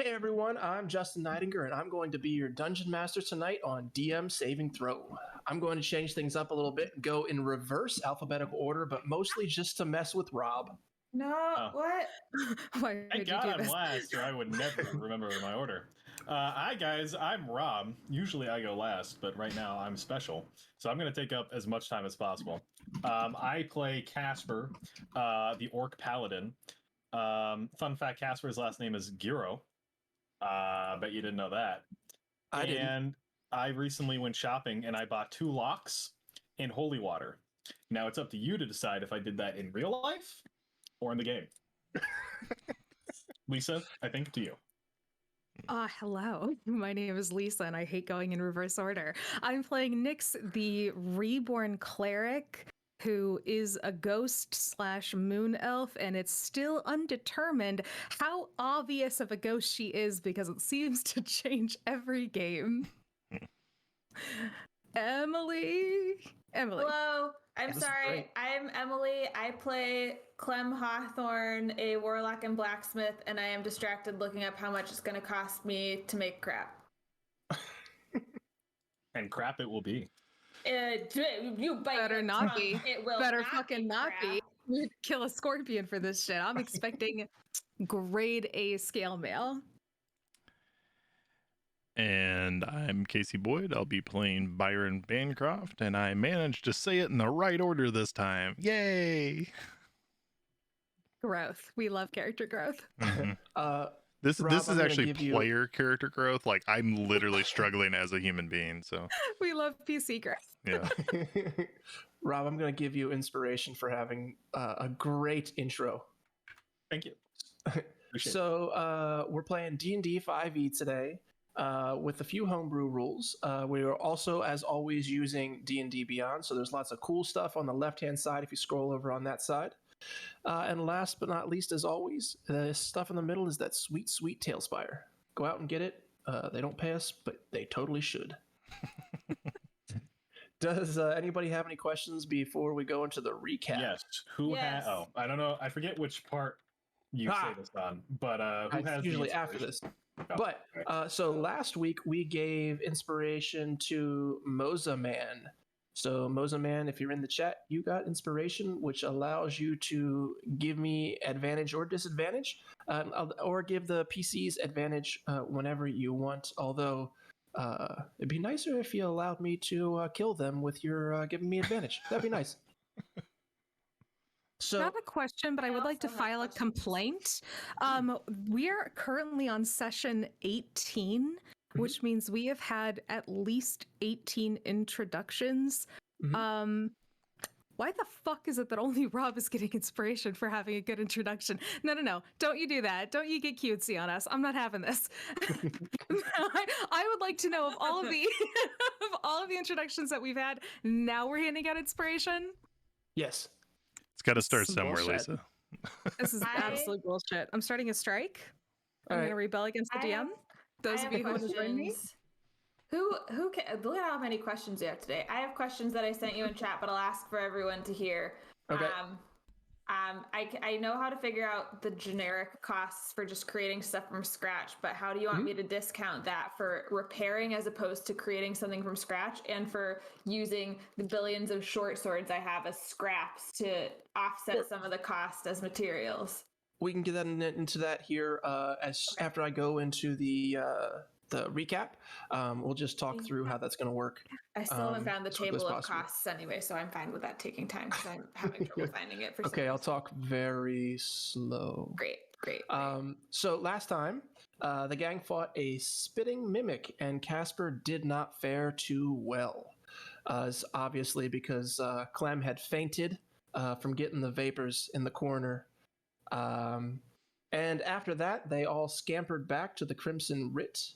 Hey everyone, I'm Justin Neidinger, and I'm going to be your Dungeon Master tonight on DM Saving Throw. I'm going to change things up a little bit and go in reverse alphabetical order, but mostly just to mess with Rob. No, what? Why Thank God I'm last, or I would never remember my order. Hi guys, I'm Rob. Usually I go last, but right now I'm special, so I'm going to take up as much time as possible. I play Kaspar, the Orc Paladin. Fun fact, Kaspar's last name is Giro. Bet you didn't know that. I didn't. I recently went shopping and I bought 2 locks and holy water. Now it's up to you to decide if I did that in real life or in the game. Lisa, I think to you. Hello. My name is Lisa, and I hate going in reverse order. I'm playing Nyx, the reborn cleric, who is a ghost / moon elf, and it's still undetermined how obvious of a ghost she is because it seems to change every game. Emily. Hello, I'm That's sorry. great. I'm Emily. I play Clem Hawthorne, a warlock and blacksmith, and I am distracted looking up how much it's going to cost me to make crap. And crap it will be. You bite Better your not tongue, be. It will Better not fucking not be. crap. We'd kill a scorpion for this shit. I'm expecting grade A scale mail. And I'm Casey Boyd. I'll be playing Byron Bancroft, and I managed to say it in the right order this time. Yay! Growth. We love character growth. Mhm. Rob, This I'm is gonna actually give you- player character growth. Like, I'm literally struggling as a human being. So We love PC growth. yeah. Rob, I'm going to give you inspiration for having a great intro. Thank you. Appreciate So we're playing D&D 5e today with a few homebrew rules. We are also, as always, using D&D Beyond, so there's lots of cool stuff on the left-hand side if you scroll over on that side. And last but not least, as always, the stuff in the middle is that sweet, sweet Tailspire. Go out and get it. They don't pay us, but they totally should. Does anybody have any questions before we go into the recap? Yes. Who Yes. has? Oh, I don't know. I forget which part you say this on, but who It's has? usually the after inspiration? this. Oh, But right. so last week we gave inspiration to Moza Man. So Moza Man, if you're in the chat, you got inspiration, which allows you to give me advantage or disadvantage, or give the PCs advantage whenever you want. Although it'd be nicer if you allowed me to kill them with your giving me advantage. That'd be nice. So Not a question, but I would like to also have file a questions. complaint. We are currently on session 18, which means we have had at least 18 introductions. Mhm. Why the fuck is it that only Rob is getting inspiration for having a good introduction? No. Don't you do that. Don't you get cutesy on us. I'm not having this. I would like to know of all of the of all of the introductions that we've had, now we're handing out inspiration. yes. It's got to start Some somewhere, bullshit. Lisa. This is absolute bullshit. I'm starting a strike. I'm All going to right. rebel against the I DM. have- Those I of have you who have joined me. questions. Who can look at how many questions you have today? I have questions that I sent you in chat, but I'll ask for everyone to hear. Okay. I know how to figure out the generic costs for just creating stuff from scratch, but how do you want me to discount that for repairing as opposed to creating something from scratch, and for using the billions of short swords I have as scraps to offset some of the cost as materials? We can get that into that here after I go into the recap. We'll just talk through how that's going to work. I still haven't found the as quickly as table of possible. costs anyway, so I'm fine with that taking time because I'm having trouble finding it for some Okay, I'll reason. talk very slow. Great. So last time, the gang fought a spitting mimic, and Kaspar did not fare too well. Obviously because Clem had fainted from getting the vapors in the corner. And after that, they all scampered back to the Crimson Writ.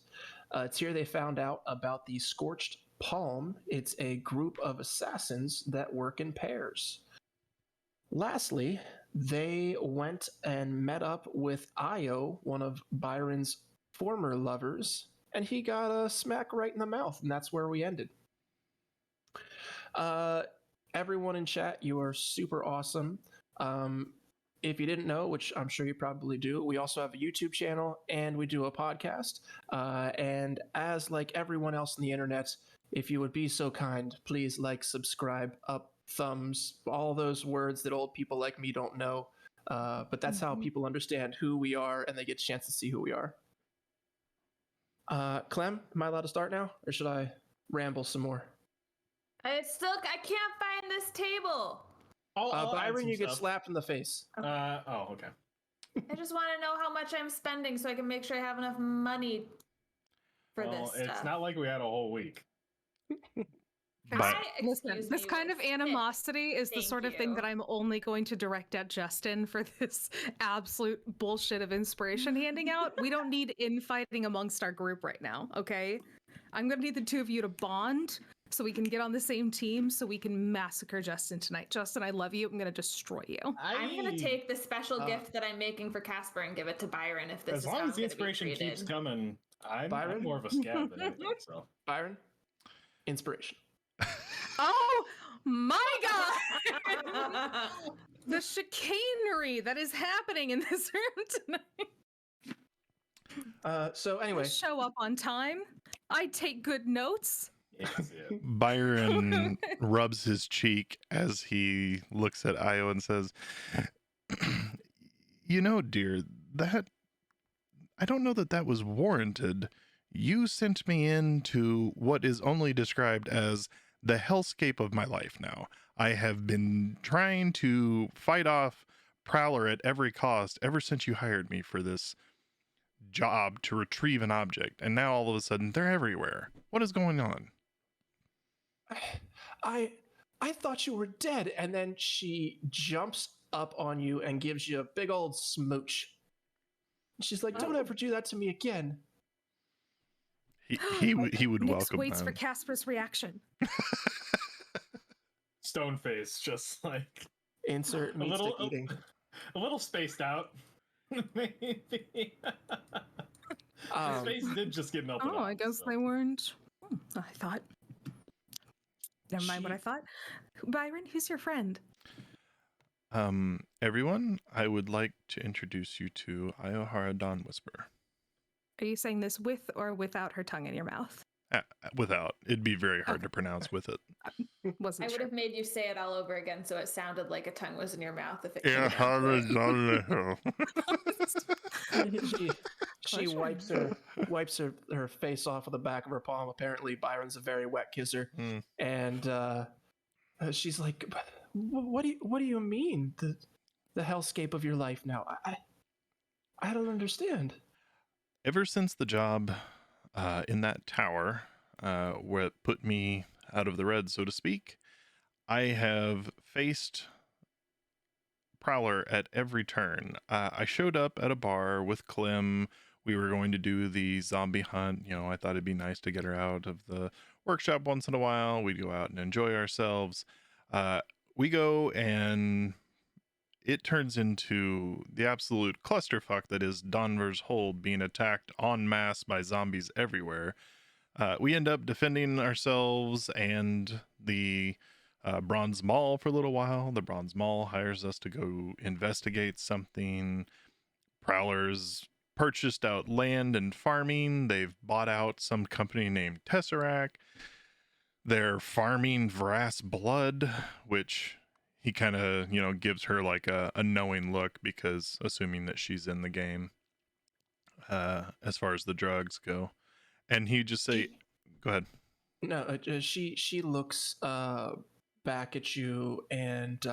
It's here they found out about the Scorched Palm. It's a group of assassins that work in pairs. Lastly, they went and met up with Io, one of Byron's former lovers, and he got a smack right in the mouth, and that's where we ended. Everyone in chat, you are super awesome. if you didn't know, which I'm sure you probably do, we also have a YouTube channel and we do a podcast. And as like everyone else on the internet, if you would be so kind, please like, subscribe, up, thumbs, all those words that old people like me don't know. But that's how people understand who we are and they get a chance to see who we are. Clem, am I allowed to start now, or should I ramble some more? I can't find this table. I'll add Byron, some you get stuff. slapped in the face. Okay. I just want to know how much I'm spending so I can make sure I have enough money for Well, this stuff. it's not like we had a whole week. Listen, this kind of animosity is the sort of thing that I'm only going to direct at Justin for this absolute bullshit of inspiration handing out. We don't need infighting amongst our group right now, okay? I'm going to need the two of you to bond so we can get on the same team so we can massacre Justin tonight. Justin, I love you. I'm going to destroy you. I'm going to take the special gift that I'm making for Casper and give it to Byron if this As is long how as it's the going to be inspiration treated. keeps coming, I'm Byron? more of a scab than anything. So Byron, inspiration. Oh my god! The chicanery that is happening in this room tonight. So anyway, I show up on time. I take good notes. yes, yeah. Byron rubs his cheek as he looks at Io and says, "You know, dear, that I don't know that was warranted. You sent me into what is only described as the hellscape of my life now. I have been trying to fight off Prowler at every cost ever since you hired me for this job to retrieve an object, and now all of a sudden they're everywhere. What is going on?" I thought you were dead, and then she jumps up on you and gives you a big old smooch. She's like, "Don't ever do that to me again." He would Nyx welcome waits them. for Casper's reaction. Stone face, just like Insert meat stick eating. a little spaced out. Maybe. His face did just get melted off. Oh, I guess so. they weren't. I thought. Never mind what I thought. Byron, who's your friend? Everyone, I would like to introduce you to Iohara Dawn Whisper. Are you saying this with or without her tongue in your mouth? Without. It'd be very hard to pronounce with it. Wasn't I would sure. have made you say it all over again so it sounded like a tongue was in your mouth if it Yeah, She wipes her face off with the back of her palm. Apparently, Byron's a very wet kisser, and she's like, "What do you mean the hellscape of your life now? I don't understand." Ever since the job in that tower, where it put me out of the red, so to speak, I have faced Prowler at every turn. I showed up at a bar with Clem. We were going to do the zombie hunt. You know, I thought it'd be nice to get her out of the workshop once in a while. We'd go out and enjoy ourselves. We go and it turns into the absolute clusterfuck that is Donver's Hold, being attacked en masse by zombies everywhere. We end up defending ourselves and the Bronze Mall for a little while. The Bronze Mall hires us to go investigate something. Prowler's purchased out land and farming. They've bought out some company named Tesseract. They're farming Vrass blood, which he kind of, gives her like a knowing look, because assuming that she's in the game as far as the drugs go. And he just say, go ahead. No, she looks back at you, and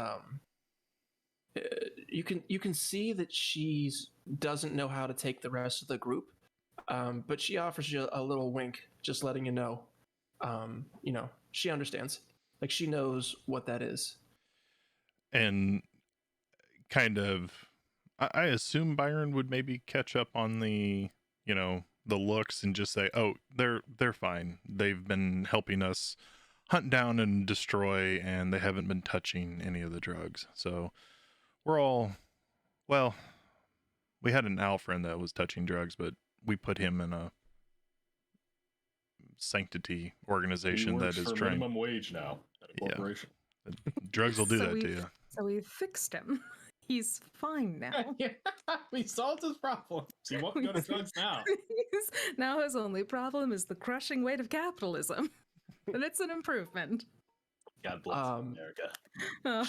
you can see that she doesn't know how to take the rest of the group, but she offers you a little wink, just letting you know. She understands. Like, she knows what that is. And kind of, I assume Byron would maybe catch up on the looks and just say, "Oh, they're fine. They've been helping us hunt down and destroy, and they haven't been touching any of the drugs. So we're all, well, we had an owl friend that was touching drugs, but we put him in a sanctity organization that is for trying minimum wage now at a corporation. Drugs will do So that to we've- you. So we fixed him. He's fine now. We solved his problem. He won't go to drugs now. Now his only problem is the crushing weight of capitalism. And it's an improvement. God bless America. Oh.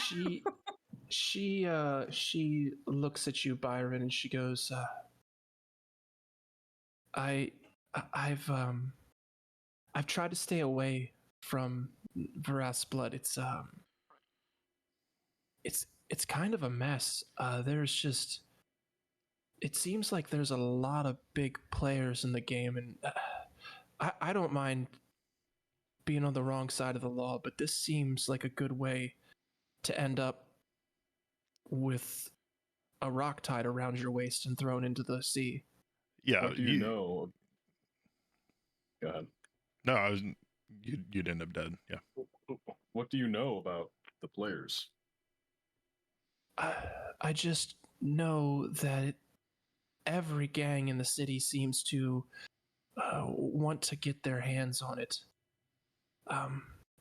She looks at you, Byron, and she goes, I've tried to stay away from Varas blood. It's kind of a mess. It seems like there's a lot of big players in the game, and I don't mind being on the wrong side of the law, but this seems like a good way to end up with a rock tied around your waist and thrown into the sea. Yeah, What do you know? Go ahead. No, you'd end up dead. Yeah. What do you know about the players? I just know that every gang in the city seems to want to get their hands on it.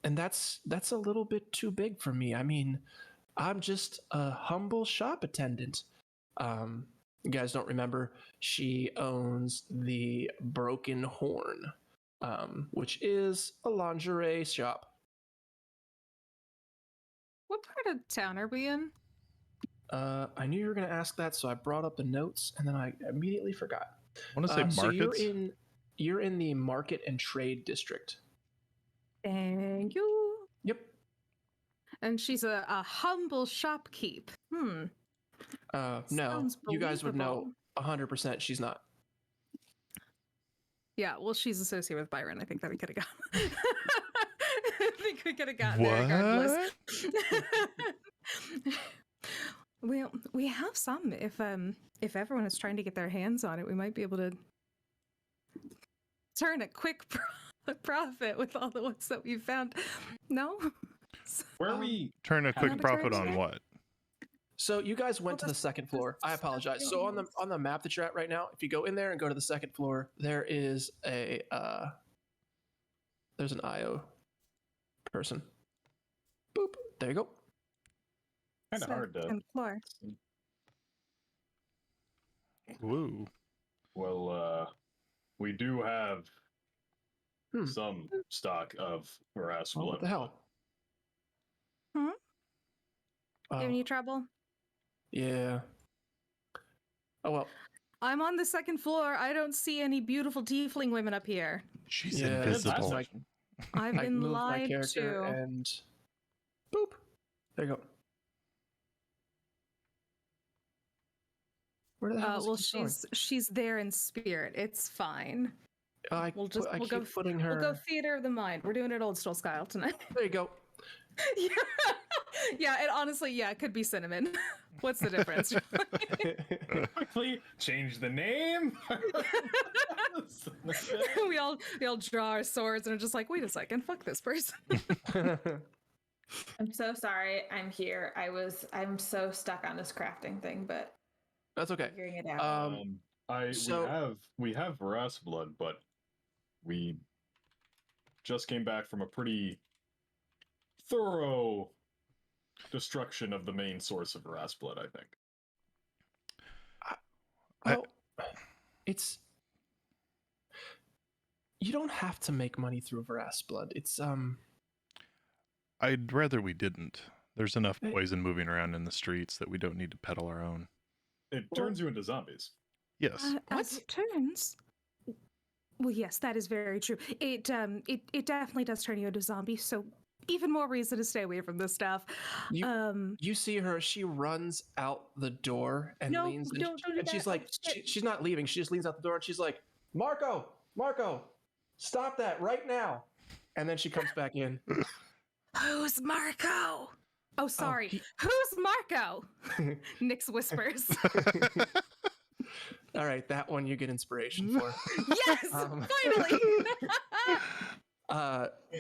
And that's a little bit too big for me. I mean, I'm just a humble shop attendant. You guys don't remember, she owns the Broken Horn, which is a lingerie shop. What part of town are we in? I knew you were going to ask that, so I brought up the notes, and then I immediately forgot. I want to say So markets. you're in the Market and Trade District. Thank you. Yep. And she's a humble shopkeep. No, Sounds you guys would know believable. 100% she's not. Yeah, well, she's associated with Byron. I think that we could have gotten. I think we could have gotten there regardless. We have some. If everyone is trying to get their hands on it, we might be able to turn a quick profit with all the ones that we've found. No? Where are we? Turn a quick Another profit turn, on sir? what? So you guys went to the second floor. I apologize. So on the map that you're at right now, if you go in there and go to the second floor, there is there's an IO person. Boop. There you go. Kind of hard to. Second floor. Woo. Well, we do have Hmm. some stock of Varas Oh, blood. what the hell? Hmm? Oh, Any trouble? yeah. Oh well. I'm on the second floor. I don't see any beautiful tiefling women up here. She's Yeah, invisible. that's I've I been moved my lied character to. and boop. There you go. Where the hell is Well, it going? she's there in spirit. It's fine. I We'll keep go putting her. We'll go theater of the mind. We're doing it old school style tonight. There you go. Yeah, yeah, and honestly, yeah, it could be cinnamon. What's the difference? Quickly change the name. we all draw our swords and are just like, wait a second, fuck this person. I'm so sorry. I'm here. I'm so stuck on this crafting thing, but That's okay. figuring it out. We have Varas blood, but we just came back from a pretty thorough destruction of the main source of Varas blood, I think. Well, it's you don't have to make money through Varas blood. It's I'd rather we didn't. There's enough poison moving around in the streets that we don't need to peddle our own. It turns you into zombies. Yes. As it turns, well, yes, that is very true. It definitely does turn you into a zombie. So even more reason to stay away from this stuff. You see her. She runs out the door and No, leans, don't do and she's that. like, Oh, shit. she's not leaving. She just leans out the door and she's like, Marco, stop that right now. And then she comes back in. Who's Marco? Oh, sorry. Who's Marco? Nyx Whispers. All right, that one you get inspiration for. Yes, finally.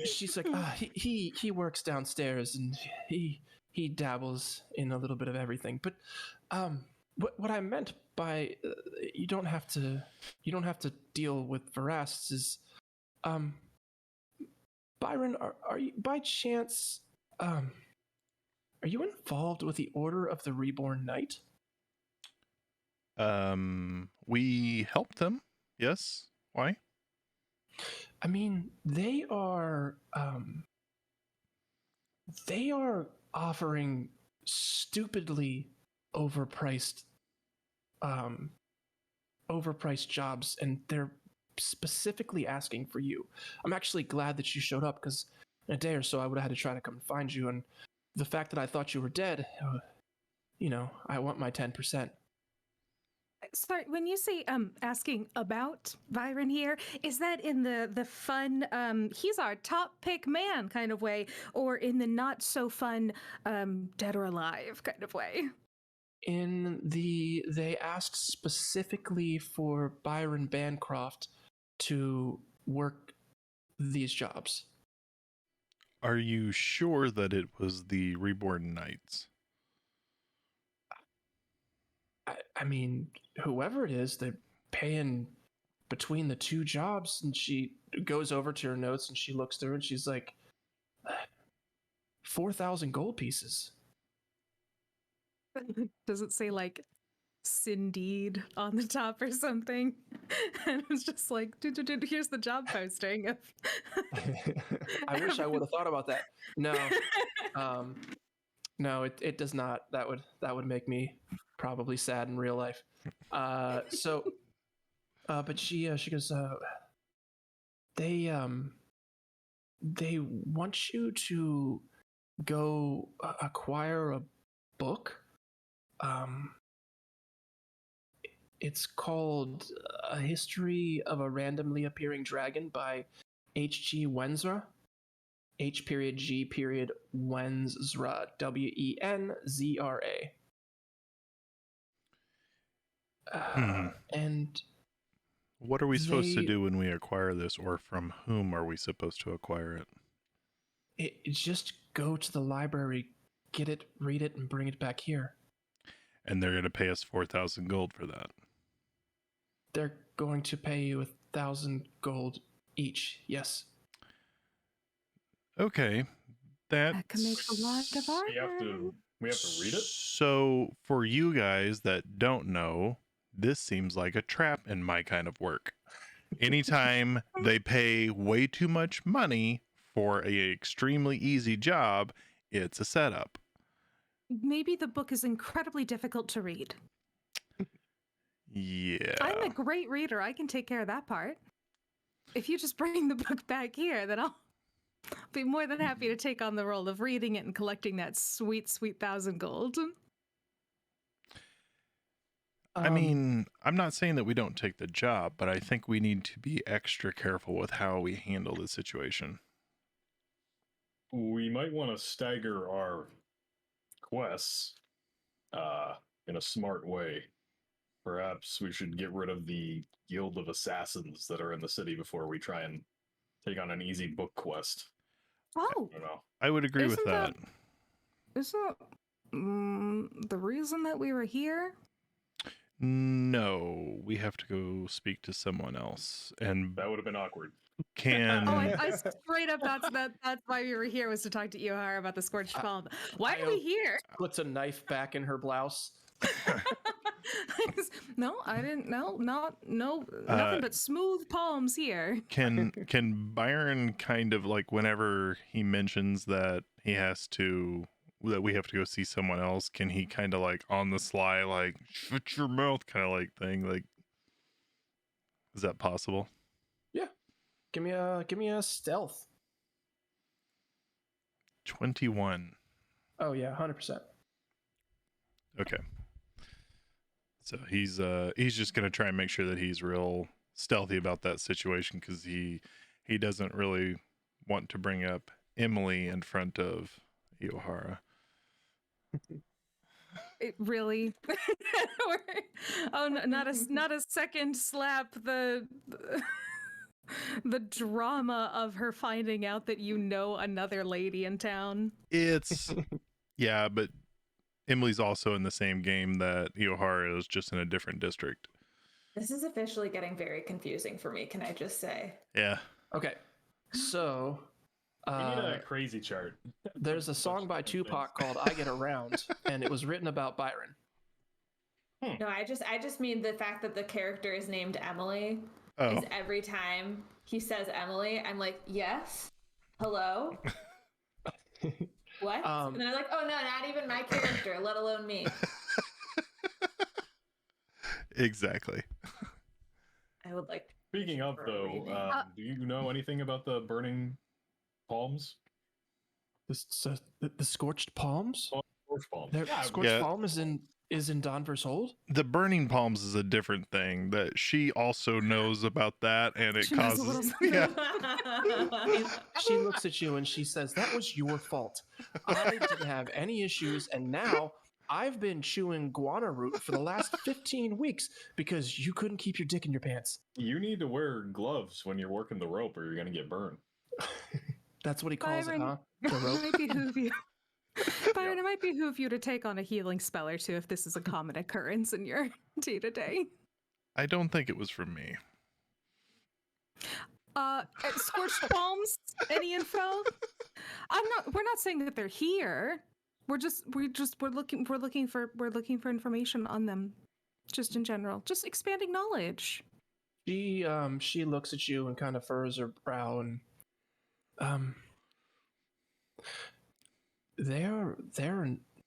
She's like, he works downstairs and he dabbles in a little bit of everything. But what I meant by you don't have to deal with Varas is, Byron, are you by chance Are you involved with the Order of the Reborn Knight? We helped them. Yes. Why? I mean, they are offering stupidly overpriced overpriced jobs, and they're specifically asking for you. I'm actually glad that you showed up, because in a day or so I would have had to try to come and find you, and the fact that I thought you were dead, I want my 10%. Sorry, when you say asking about Byron here, is that in the fun he's our top pick man kind of way, or in the not so fun dead or alive kind of way? They asked specifically for Byron Bancroft to work these jobs. Are you sure that it was the Reborn Knights? I mean, whoever it is, they're paying between the two jobs. And she goes over to her notes and she looks through and she's like, 4,000 gold pieces. Does it say like Cindeed on the top or something? And it's just like, here's the job posting. I wish I would have thought about that. No, no, it does not. That would make me probably sad in real life. But she goes, they want you to go acquire a book. It's called A History of a Randomly Appearing Dragon by H.G. Wenzra. H.G. Wenzra. Wenzra. And what are we supposed to do when we acquire this, or from whom are we supposed to acquire it? Just go to the library, get it, read it, and bring it back here. And they're going to pay us 4,000 gold for that. They're going to pay you 1,000 gold each. Yes. Okay, that can make a lot of art. We have to read it. So for you guys that don't know, this seems like a trap in my kind of work. Anytime they pay way too much money for an extremely easy job, it's a setup. Maybe the book is incredibly difficult to read. Yeah. I'm a great reader. I can take care of that part. If you just bring the book back here, then I'll be more than happy to take on the role of reading it and collecting that sweet, sweet 1,000 gold. I mean, I'm not saying that we don't take the job, but I think we need to be extra careful with how we handle the situation. We might want to stagger our quests in a smart way. Perhaps we should get rid of the guild of assassins that are in the city before we try and take on an easy book quest. Oh, I don't know. I would agree with that. Isn't the reason that we were here? No, we have to go speak to someone else, and That would have been awkward. can I straight up that's why we were here, was to talk to Iohara about the Scorched Palm. Why are we here? Puts a knife back in her blouse. No, I didn't. No, nothing but smooth palms here. Can Byron kind of, like, whenever he mentions that we have to go see someone else, can he kind of like on the sly, like, shut your mouth kind of like thing? Like, is that possible? Yeah. Give me a stealth. 21. Oh yeah, 100%. Okay. So he's just gonna try and make sure that he's real stealthy about that situation, because he doesn't really want to bring up Emily in front of Iohara. It really? Oh, not a second slap. The drama of her finding out that you know another lady in town. It's yeah, but Emily's also in the same game that Iohara is, just in a different district. This is officially getting very confusing for me, can I just say? Yeah. Okay. So We need a crazy chart. There's a song by Tupac called "I Get Around," and it was written about Byron. No, I just mean the fact that the character is named Emily. Oh. Is every time he says Emily, I'm like, yes, hello, what? And they're like, oh no, not even my character, let alone me. Exactly. I would like. Speaking of though, do you know anything about the burning palms? The scorched palms. Scorched palms. Scorched palm is in Donver's Hold. The burning palms is a different thing that she also knows about that, and it causes. Yeah. She looks at you and she says, "That was your fault. I didn't have any issues, and now I've been chewing guana root for the last 15 weeks because you couldn't keep your dick in your pants." You need to wear gloves when you're working the rope, or you're gonna get burned. That's what he calls Byron, it, huh? The rope. It might behoove you. Byron, it might behoove you to take on a healing spell or two if this is a common occurrence in your day-to-day. I don't think it was from me. Scorched palms? Any info? We're not saying that they're here. We're looking for information on them, just in general, just expanding knowledge. She looks at you and kind of furrows her brow and they're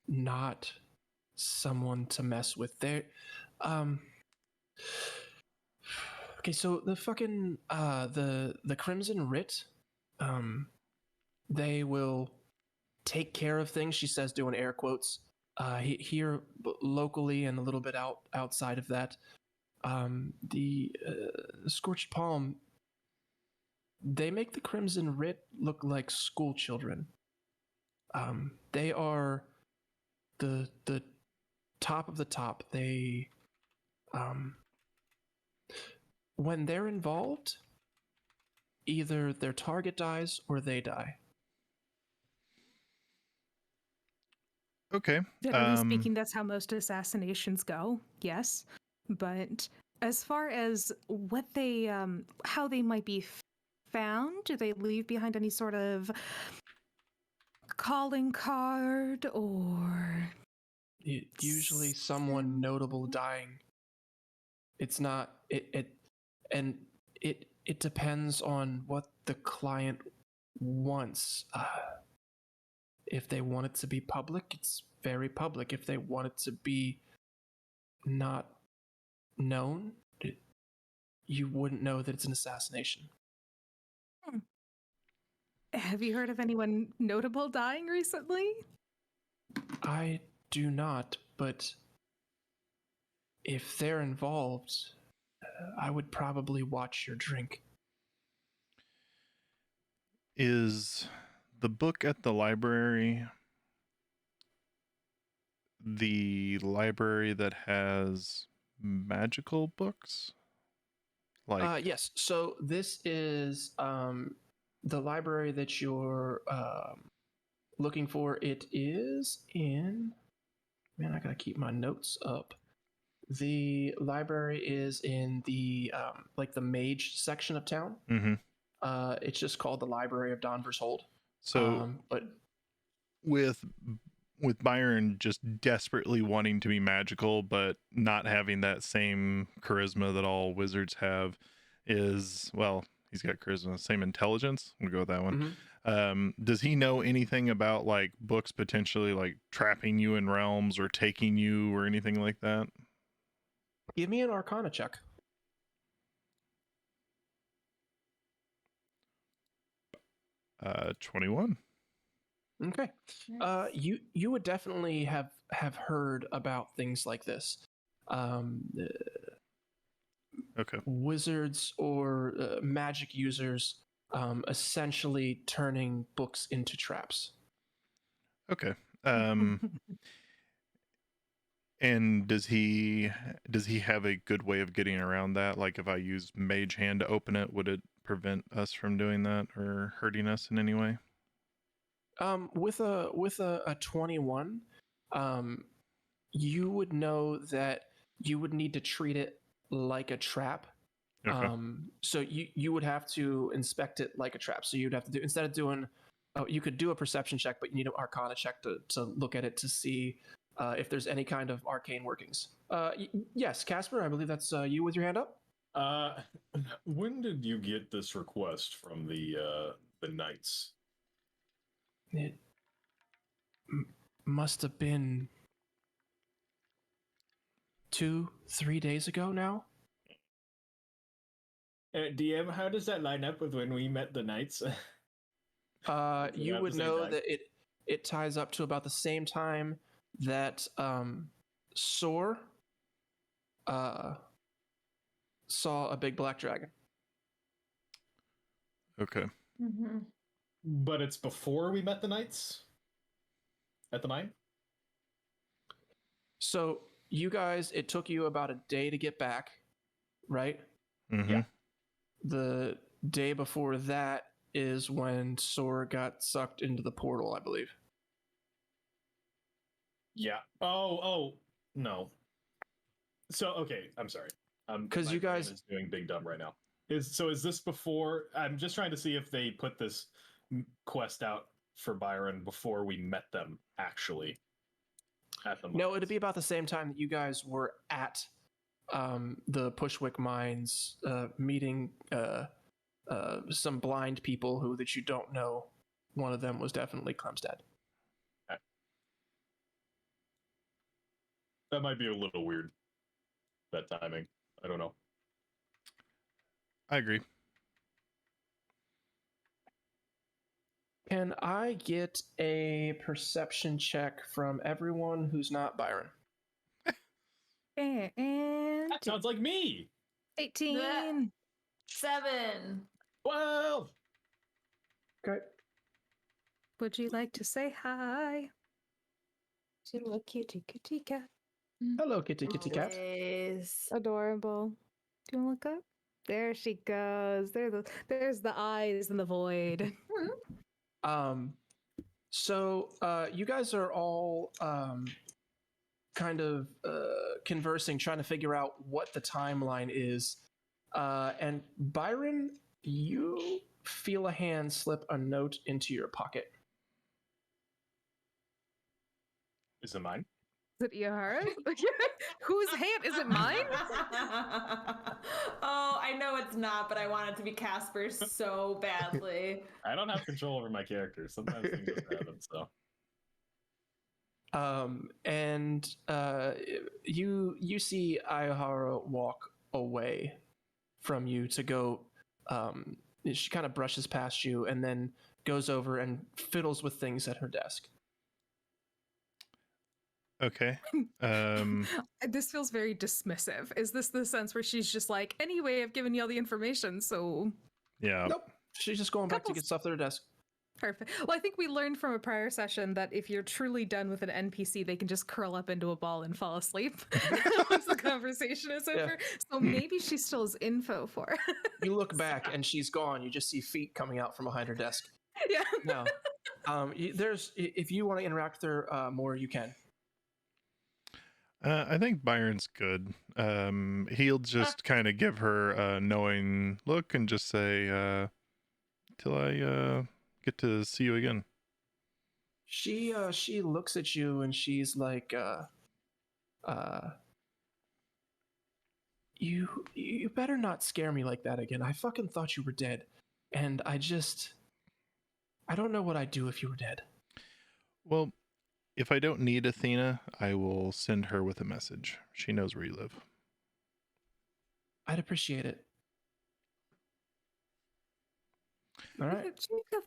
not someone to mess with. They're okay, so the fucking the Crimson Writ, they will take care of things, she says, doing air quotes, here locally and a little bit outside of that. The Scorched Palm, they make the Crimson Writ look like school children. They are the top of the top. They when they're involved, either their target dies or they die. Okay. Generally speaking, that's how most assassinations go. Yes, but as far as what they, how they might be found, do they leave behind any sort of calling card or usually someone notable dying? It's not it depends on what the client wants. If they want it to be public, it's very public. If they want it to be not known, you wouldn't know that it's an assassination. Have you heard of anyone notable dying recently? I do not, but if they're involved, I would probably watch your drink. Is the book at the library that has magical books? Like yes. So this is the library that you're looking for. It is in. Man, I gotta keep my notes up. The library is in the like the mage section of town. Mm-hmm. It's just called the Library of Donver's Hold. So, but with Byron just desperately wanting to be magical, but not having that same charisma that all wizards have, he's got charisma, same intelligence. We'll go with that one. Mm-hmm. Does he know anything about like books potentially like trapping you in realms or taking you or anything like that? Give me an Arcana check. 21. Okay. You would definitely have heard about things like this. Okay. Wizards or magic users essentially turning books into traps. Okay. And does he have a good way of getting around that? Like if I use Mage Hand to open it, would it prevent us from doing that or hurting us in any way? With a 21, you would know that you would need to treat it like a trap, Okay. So you would have to inspect it like a trap. So you'd have to do, instead of doing, you could do a perception check, but you need an arcana check to look at it to see if there's any kind of arcane workings. Yes, Casper, I believe that's you with your hand up. When did you get this request from the knights? It must have been 2-3 days ago now. DM, how does that line up with when we met the knights? You would know that it ties up to about the same time that Soar saw a big black dragon. Okay. Mm-hmm. But it's before we met the knights at the mine? So you guys, it took you about a day to get back, right? Mm-hmm. Yeah. The day before that is when Sora got sucked into the portal, I believe. Yeah. Oh, no. So, okay, I'm sorry. 'Cause my you brain guys- is doing big dumb right now. Is this before? I'm just trying to see if they put this quest out for Byron before we met them, actually. At the No, mines. it'd be about the same time that you guys were at the Pushwick mines, meeting some blind people that you don't know. One of them was definitely Clemstead. That might be a little weird. That timing. I don't know. I agree. Can I get a perception check from everyone who's not Byron? And That sounds like me. 18. 7. 12. Okay. Would you like to say hi to a kitty cat? Hello, kitty cat. Always. Adorable. Do you want to look up? There she goes. There's the eyes in the void. So you guys are all kind of conversing, trying to figure out what the timeline is. And Byron, you feel a hand slip a note into your pocket. Is it mine? Is it Iahara? Whose hand? Is it mine? Oh, I know it's not, but I want it to be Casper's so badly. I don't have control over my character. Sometimes things just happen, so. And you see Ayahara walk away from you to go. She kind of brushes past you and then goes over and fiddles with things at her desk. Okay. This feels very dismissive. Is this the sense where she's just like, anyway, I've given you all the information, so Yeah. Nope. She's just going back to Couples. get stuff at her desk. perfect. Well, I think we learned from a prior session that if you're truly done with an NPC, they can just curl up into a ball and fall asleep once the conversation is Yeah. over. So maybe she still has info for her. You look back and she's gone. You just see feet coming out from behind her desk. Yeah. No. There's if you want to interact with her more, you can. I think Byron's good. He'll just kind of give her a knowing look and just say, till I get to see you again. She looks at you and she's like, you better not scare me like that again. I fucking thought you were dead, and I don't know what I'd do if you were dead. Well, if I don't need Athena, I will send her with a message. She knows where you live. I'd appreciate it. All right. Do you have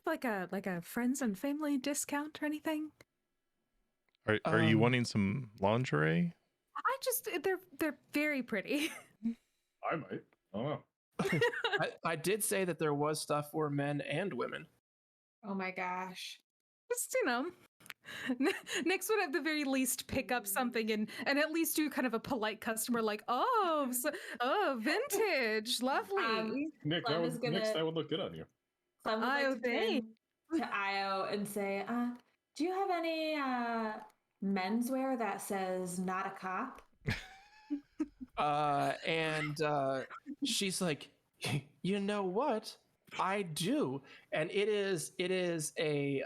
like a friends and family discount or anything? Are you wanting some lingerie? They're very pretty. I might. I don't know. I did say that there was stuff for men and women. Oh my gosh. Just, Nyx would at the very least pick up something and at least do kind of a polite customer like, oh, vintage, lovely. Nick, Clem is gonna- that would look good on you. Clem would Io, like to turn to Io and say, do you have any menswear that says not a cop? And she's like, you know what? I do, and it is a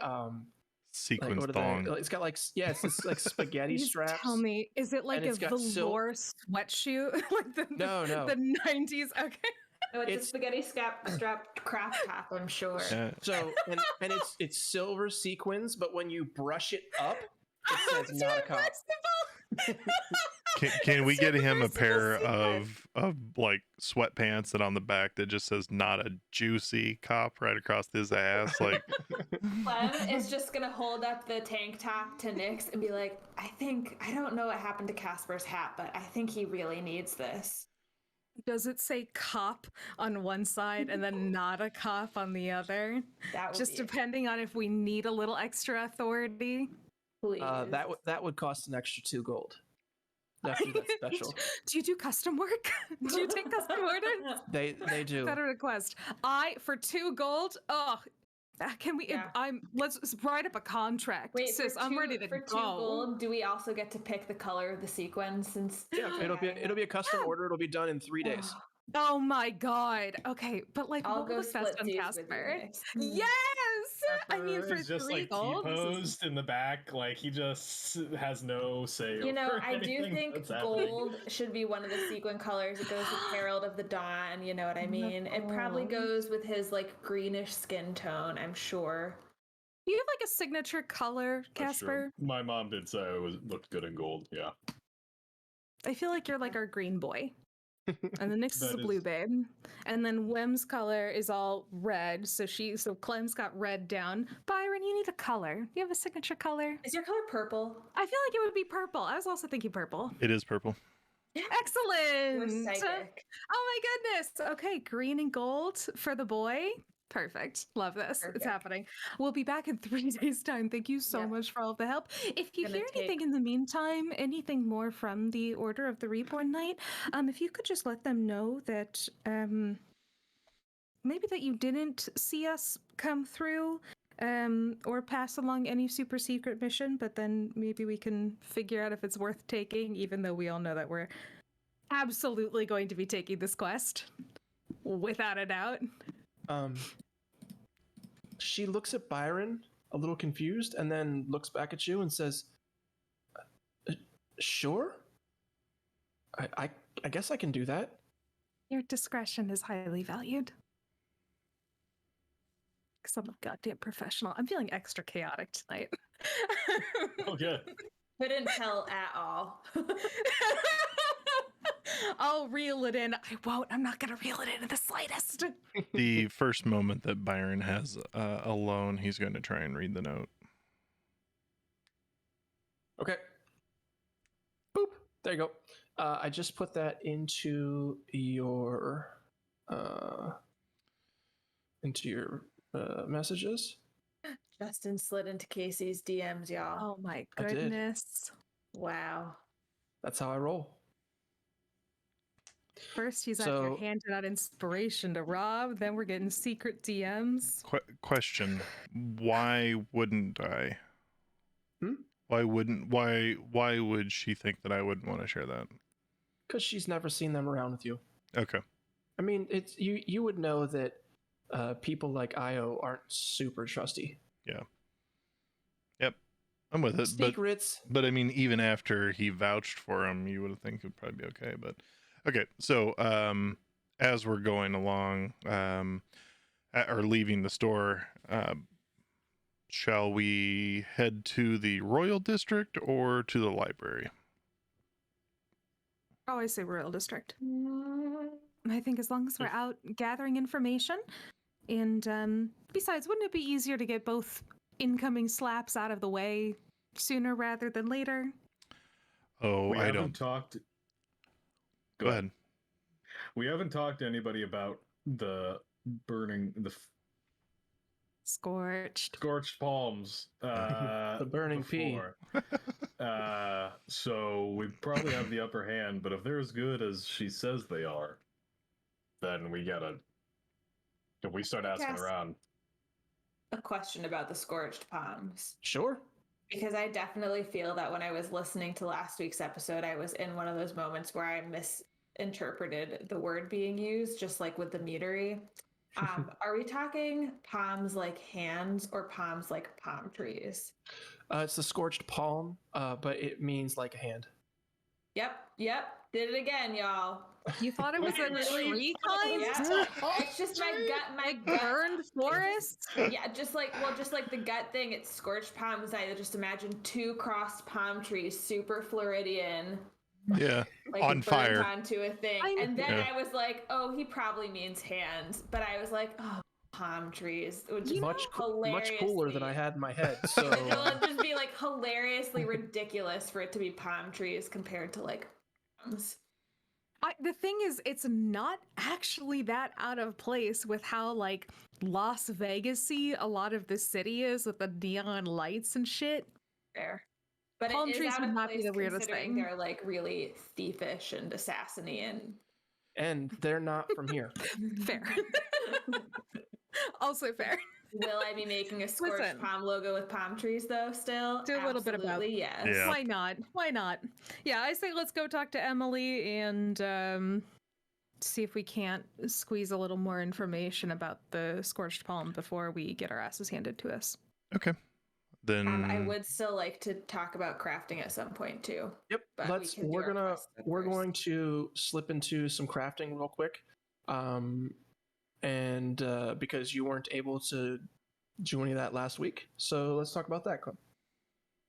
Sequence what are thong. they? It's got like it's like spaghetti Please straps. tell me, is it like and a it's got velour sweatshirt? Like No. the 90s? Okay. No, it's a It's- spaghetti strapped craft top, I'm sure. So and it's silver sequins, but when you brush it up, it says not a cop. Can we get him a Super pair sequin. of like sweatpants that on the back that just says "not a juicy cop" right across his ass? Like, Clem is just gonna hold up the tank top to Nyx and be like, I don't know what happened to Casper's hat, but I think he really needs this. Does it say cop on one side and then not a cop on the other? That would Just be depending on if we need a little extra authority. please. That would cost an extra 2 gold. After that special, Do you do custom work? Do you take custom orders? they do. Got a request. For 2 gold. Oh, can we? Yeah. Let's write up a contract, Wait, sis. I'm ready to for go. 2 gold, do we also get to pick the color of the sequins? Since Yeah, it'll be a custom order. It'll be done in 3 days. Oh my god. Okay, but like, I'll what go was best on splitsies with you, Casper? Nyx. Yes. I mean, Casper for is just 3 like gold. this is- T-posed in the back, like he just has no say. You know, over I do anything think that's happening. gold should be one of the sequin colors. It goes with Herald of the Dawn, you know what I mean? It probably gold. goes with his like greenish skin tone, I'm sure. Do you have like a signature color, That's true. Casper? My mom did say it looked good in gold. Yeah. I feel like you're like our green boy. And the Nyx is That a blue is- babe. And then Wem's color is all red. So Clem's got red down. Byron, you need a color. You have a signature color? Is your color purple? I feel like it would be purple. I was also thinking purple. it is purple. We're Excellent. psychic. Oh my goodness. Okay, green and gold for the boy. Perfect. Love this. Perfect. It's happening. We'll be back in 3 days' time. Thank you so Yep. much for all of the help. If you Gonna hear anything in the meantime, anything more from the Order of the Reborn Knight, if you could just let them know that maybe that you didn't see us come through or pass along any super secret mission, but then maybe we can figure out if it's worth taking, even though we all know that we're absolutely going to be taking this quest without a doubt. She looks at Byron a little confused and then looks back at you and says, sure. I guess I can do that. Your discretion is highly valued. Because I'm a goddamn professional. I'm feeling extra chaotic tonight. Oh, good. Couldn't tell at all. I'll reel it in. I won't. I'm not going to reel it in the slightest. The first moment that Byron has alone, he's going to try and read the note. Okay. Boop. There you go. I just put that into your messages. Justin slid into Casey's DMs, y'all. Oh my I did. goodness. Wow. That's how I roll. First, he's out here So- handing out inspiration to Rob. Then we're getting secret DMs. Question: why wouldn't I? Hmm? Why would she think that I wouldn't want to share that? Because she's never seen them around with you. Okay. I mean, it's you would know that people like Io aren't super trusty. Yep. I'm with it. Secrets. But I mean, even after he vouched for him, you would think it'd probably be okay. But okay, so as we're going along, or leaving the store, shall we head to the Royal District or to the library? I always say Royal District. I think as long as we're out gathering information, and besides, wouldn't it be easier to get both incoming slaps out of the way sooner rather than later? Oh, We I haven't don't. talked. Go ahead. We haven't talked to anybody about the burning, the Scorched. scorched palms. The burning pea. before. So we probably have the upper hand, but if they're as good as she says they are, then we gotta. If we start asking Yes. around, A question about the scorched palms. Sure. Because I definitely feel that when I was listening to last week's episode, I was in one of those moments where I interpreted the word being used, just like with the meadery. Are we talking palms like hands or palms like palm trees? It's the scorched palm, but it means like a hand. Yep. Did it again, y'all. You thought it was a tree kind? Yeah. It's just my gut. My Like gut. burned forest? Yeah, just like the gut thing. It's scorched palms. I just imagine 2 crossed palm trees, super Floridian. Yeah, Like on fire. onto a thing. And then I was like, oh, he probably means hands. But I was like, oh, palm trees. It would just Much cooler than I had in my head. So it'll just be like hilariously ridiculous for it to be palm trees compared to like palms. The thing is, it's not actually that out of place with how like Las Vegas-y a lot of the city is with the neon lights and shit. Fair. But Palm it is trees out would of not be place the weirdest considering thing. they're like really thievish and assassiny and they're not from here. Fair. Also fair. Will I be making a scorched palm logo with palm trees though still? Do a little bit about yes. Yeah. Why not? Yeah, I say let's go talk to Emily and see if we can't squeeze a little more information about the scorched palm before we get our asses handed to us. Okay. Then I would still like to talk about crafting at some point too. Yep. But We're going to slip into some crafting real quick. And because you weren't able to do any of that last week, so let's talk about that, Clem.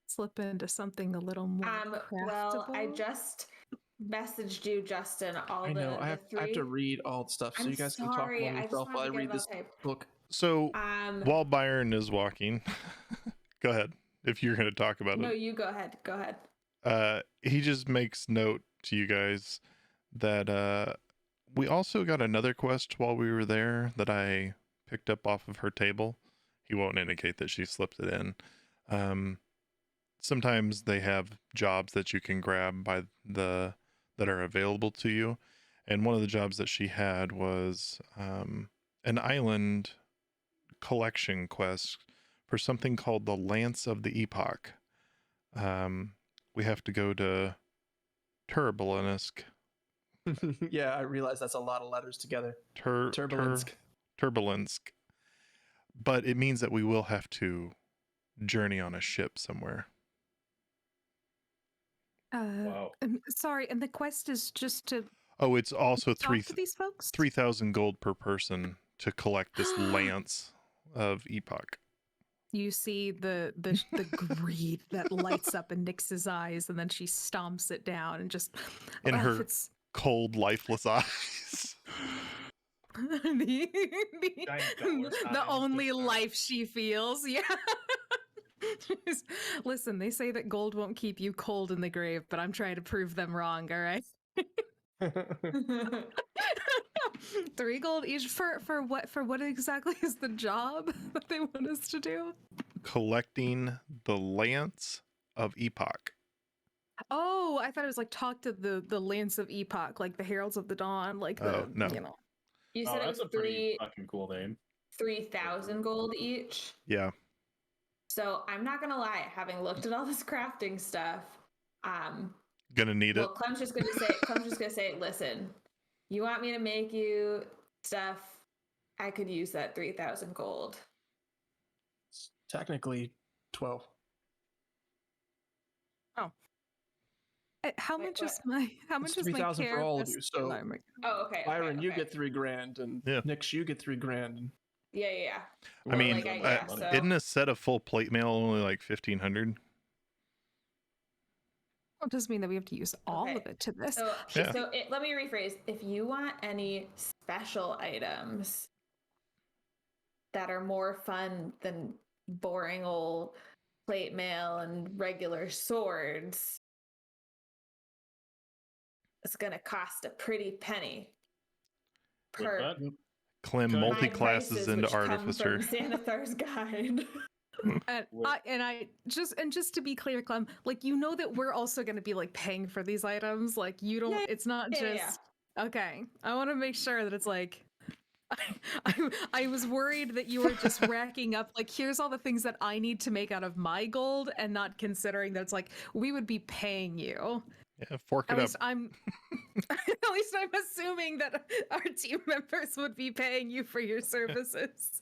Slip into something a little more well, I craftable. just messaged you, Justin. I know I have to read all the stuff, so you guys can talk among yourself while I read this book. So while Byron is walking, go ahead if you're going to talk about it. No, you go ahead. He just makes note to you guys that we also got another quest while we were there that I picked up off of her table. He won't indicate that she slipped it in. Sometimes they have jobs that you can grab that are available to you. And one of the jobs that she had was an island collection quest for something called the Lance of the Epoch. We have to go to Turbulensk. Yeah, I realize that's a lot of letters together. Turbulensk. Turbulensk. But it means that we will have to journey on a ship somewhere. Wow. Sorry, and the quest is just to Oh, it's also talk to these folks? 3,000 gold per person to collect this Lance of Epoch. You see the greed that lights up in Nyx's eyes, and then she stomps it down and just In her cold, lifeless eyes. the only life she feels. Yeah. Listen, they say that gold won't keep you cold in the grave, but I'm trying to prove them wrong, all right? 3 gold each for what exactly is the job that they want us to do? Collecting the Lance of Epoch. Oh, I thought it was like talk to the Lance of Epoch, like the Heralds of the Dawn, like no. You know. You said it was that's a pretty fucking cool name. 3,000 gold each. Yeah. So I'm not gonna lie, having looked at all this crafting stuff, Gonna need it. Clem's just gonna say, listen, you want me to make you stuff? I could use that 3,000 gold. It's technically 12. How much is my 3,000 for all of you. So okay. Byron, you get $3,000, and Nyx, you get $3,000. Yeah. I mean, so. isn't a set of full plate mail only like 1,500? Well, it doesn't mean that we have to use all of it to this. So let me rephrase. If you want any special items that are more fun than boring old plate mail and regular swords, it's gonna cost a pretty penny per. Clem multi-classes into artificer. Xanathar's guide. Just to be clear, Clem, like, you know that we're also going to be like paying for these items. Like, you don't. Yeah, it's not just okay. I want to make sure that it's like. I was worried that you were just racking up like, here's all the things that I need to make out of my gold, and not considering that it's like we would be paying you Yeah, fork At it up. least I'm at least I'm assuming that our team members would be paying you for your services.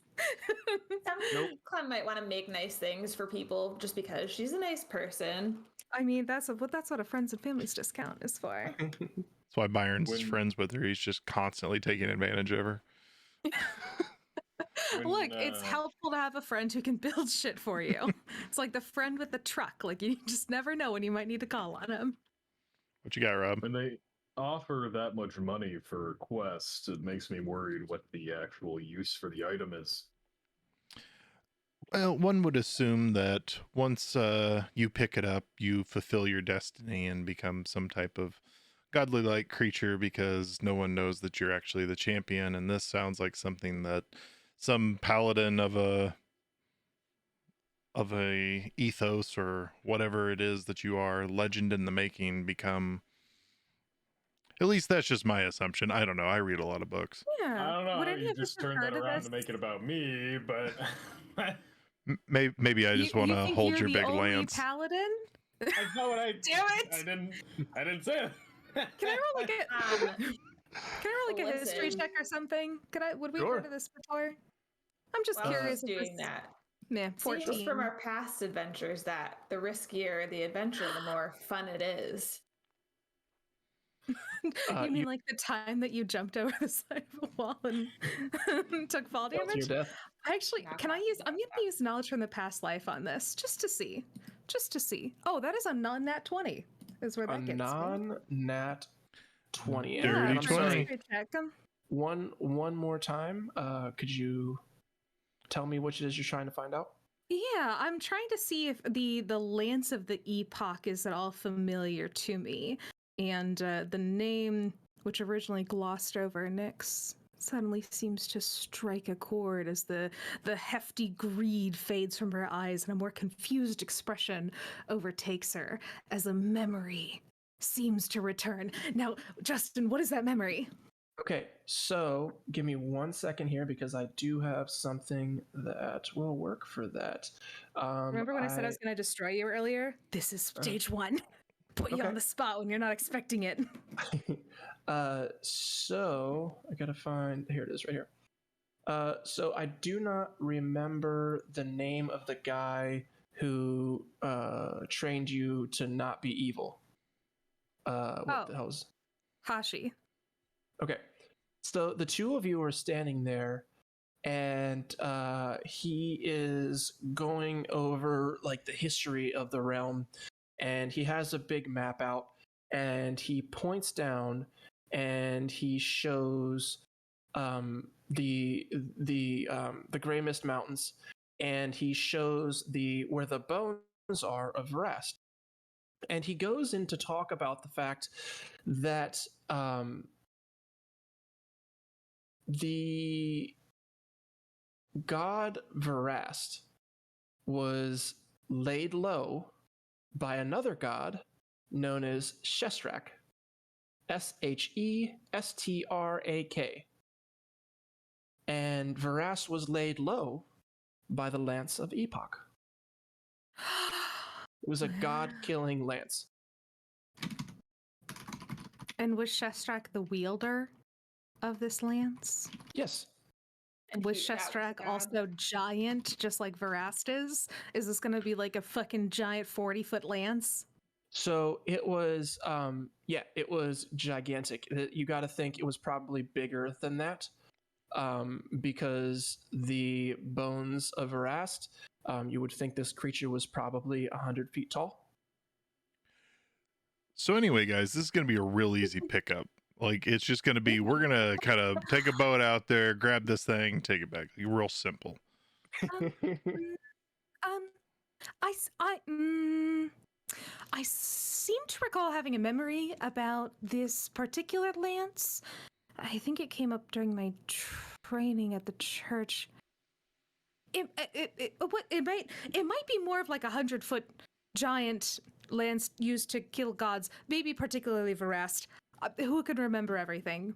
Clem might want to make nice things for people just because she's a nice person. I mean, that's what a friends and families discount is for. That's why Byron's When- friends with her. He's just constantly taking advantage of her. Look, it's helpful to have a friend who can build shit for you. It's like the friend with the truck. Like, you just never know when you might need to call on him. What you got, Rob? When they offer that much money for quests, it makes me worried what the actual use for the item is. Well, one would assume that once you pick it up, you fulfill your destiny and become some type of godly-like creature because no one knows that you're actually the champion. And this sounds like something that some paladin of a ethos or whatever it is that you are, legend in the making, become. At least that's just my assumption. I don't know. I read a lot of books. Yeah. I don't know Would how any you of us just have turned that heard of around this? to make it about me, but Maybe I just want to think hold you're your the big only lance. Paladin? that's not what I. Damn it! I didn't say it. Can I roll like a Can I roll like a history Listen. check or something? Would we have Sure. heard of this before? I'm just While curious she's if doing this. that. Yeah, Seems 14. from our past adventures that the riskier the adventure, the more fun it is. You mean like the time that you jumped over the side of a wall and took fall Fell to your damage? death. Actually, Not can I that, use? not I'm gonna that. use knowledge from the past life on this, just to see. Oh, that is a non-nat 20. Is where A that gets me. non-nat 20. And Dirty I'm 20. sorry, History check. one more time. Could you tell me which it is you're trying to find out? Yeah, I'm trying to see if the Lance of the Epoch is at all familiar to me, and the name, which originally glossed over Nyx, suddenly seems to strike a chord as the hefty greed fades from her eyes and a more confused expression overtakes her as a memory seems to return. Now, Justin, what is that memory? Okay, so give me 1 second here because I do have something that will work for that. Remember when I said I was going to destroy you earlier? This is stage one. Put you Okay. on the spot when you're not expecting it. So I gotta find. Here it is, right here. So I do not remember the name of the guy who trained you to not be evil. What the hell's? Hashi. Okay, so the two of you are standing there, and he is going over like the history of the realm, and he has a big map out, and he points down, and he shows the Gray Mist Mountains, and he shows where the bones are of Vrast, and he goes in to talk about the fact that the god Vrast was laid low by another god known as Shestrak. Shestrak. And Vrast was laid low by the Lance of Epoch. It was a god-killing lance. And was Shestrak the wielder of this lance? Yes. And Was that the Shestrak god. also giant, just like Vrast is? Is this going to be like a fucking giant 40-foot lance? So it was, it was gigantic. You got to think it was probably bigger than that, because the bones of Vrast, you would think this creature was probably 100 feet tall. So anyway, guys, this is going to be a real easy pickup. Like, it's just going to be, we're going to kind of take a boat out there, grab this thing, take it back. Real simple. I seem to recall having a memory about this particular lance. I think it came up during my training at the church. It might be more of like 100-foot giant lance used to kill gods, maybe particularly Vrast. Who could remember everything?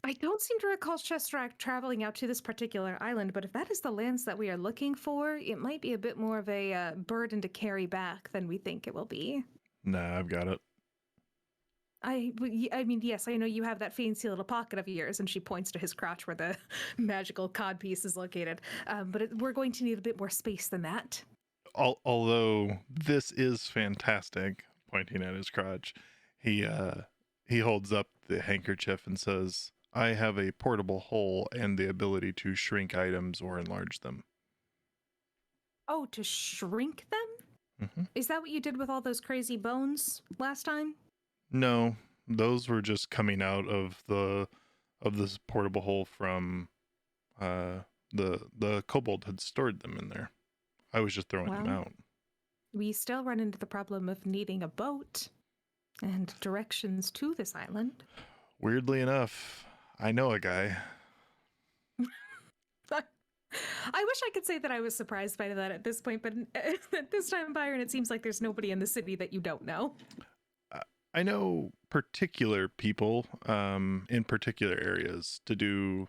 I don't seem to recall Shestrak traveling out to this particular island, but if that is the lance that we are looking for, it might be a bit more of a burden to carry back than we think it will be. Nah, I've got it. I mean, yes, I know you have that fancy little pocket of yours, and she points to his crotch where the magical cod piece is located. But we're going to need a bit more space than that. Although this is fantastic, pointing at his crotch, he holds up the handkerchief and says, "I have a portable hole and the ability to shrink items or enlarge them." Oh, to shrink them? Mm-hmm. Is that what you did with all those crazy bones last time? No, those were just coming out of this portable hole from the kobold had stored them in there. I was just throwing them out. We still run into the problem of needing a boat and directions to this island. Weirdly enough, I know a guy. I wish I could say that I was surprised by that at this point, but at this time, Byron, it seems like there's nobody in the city that you don't know. I know particular people in particular areas to do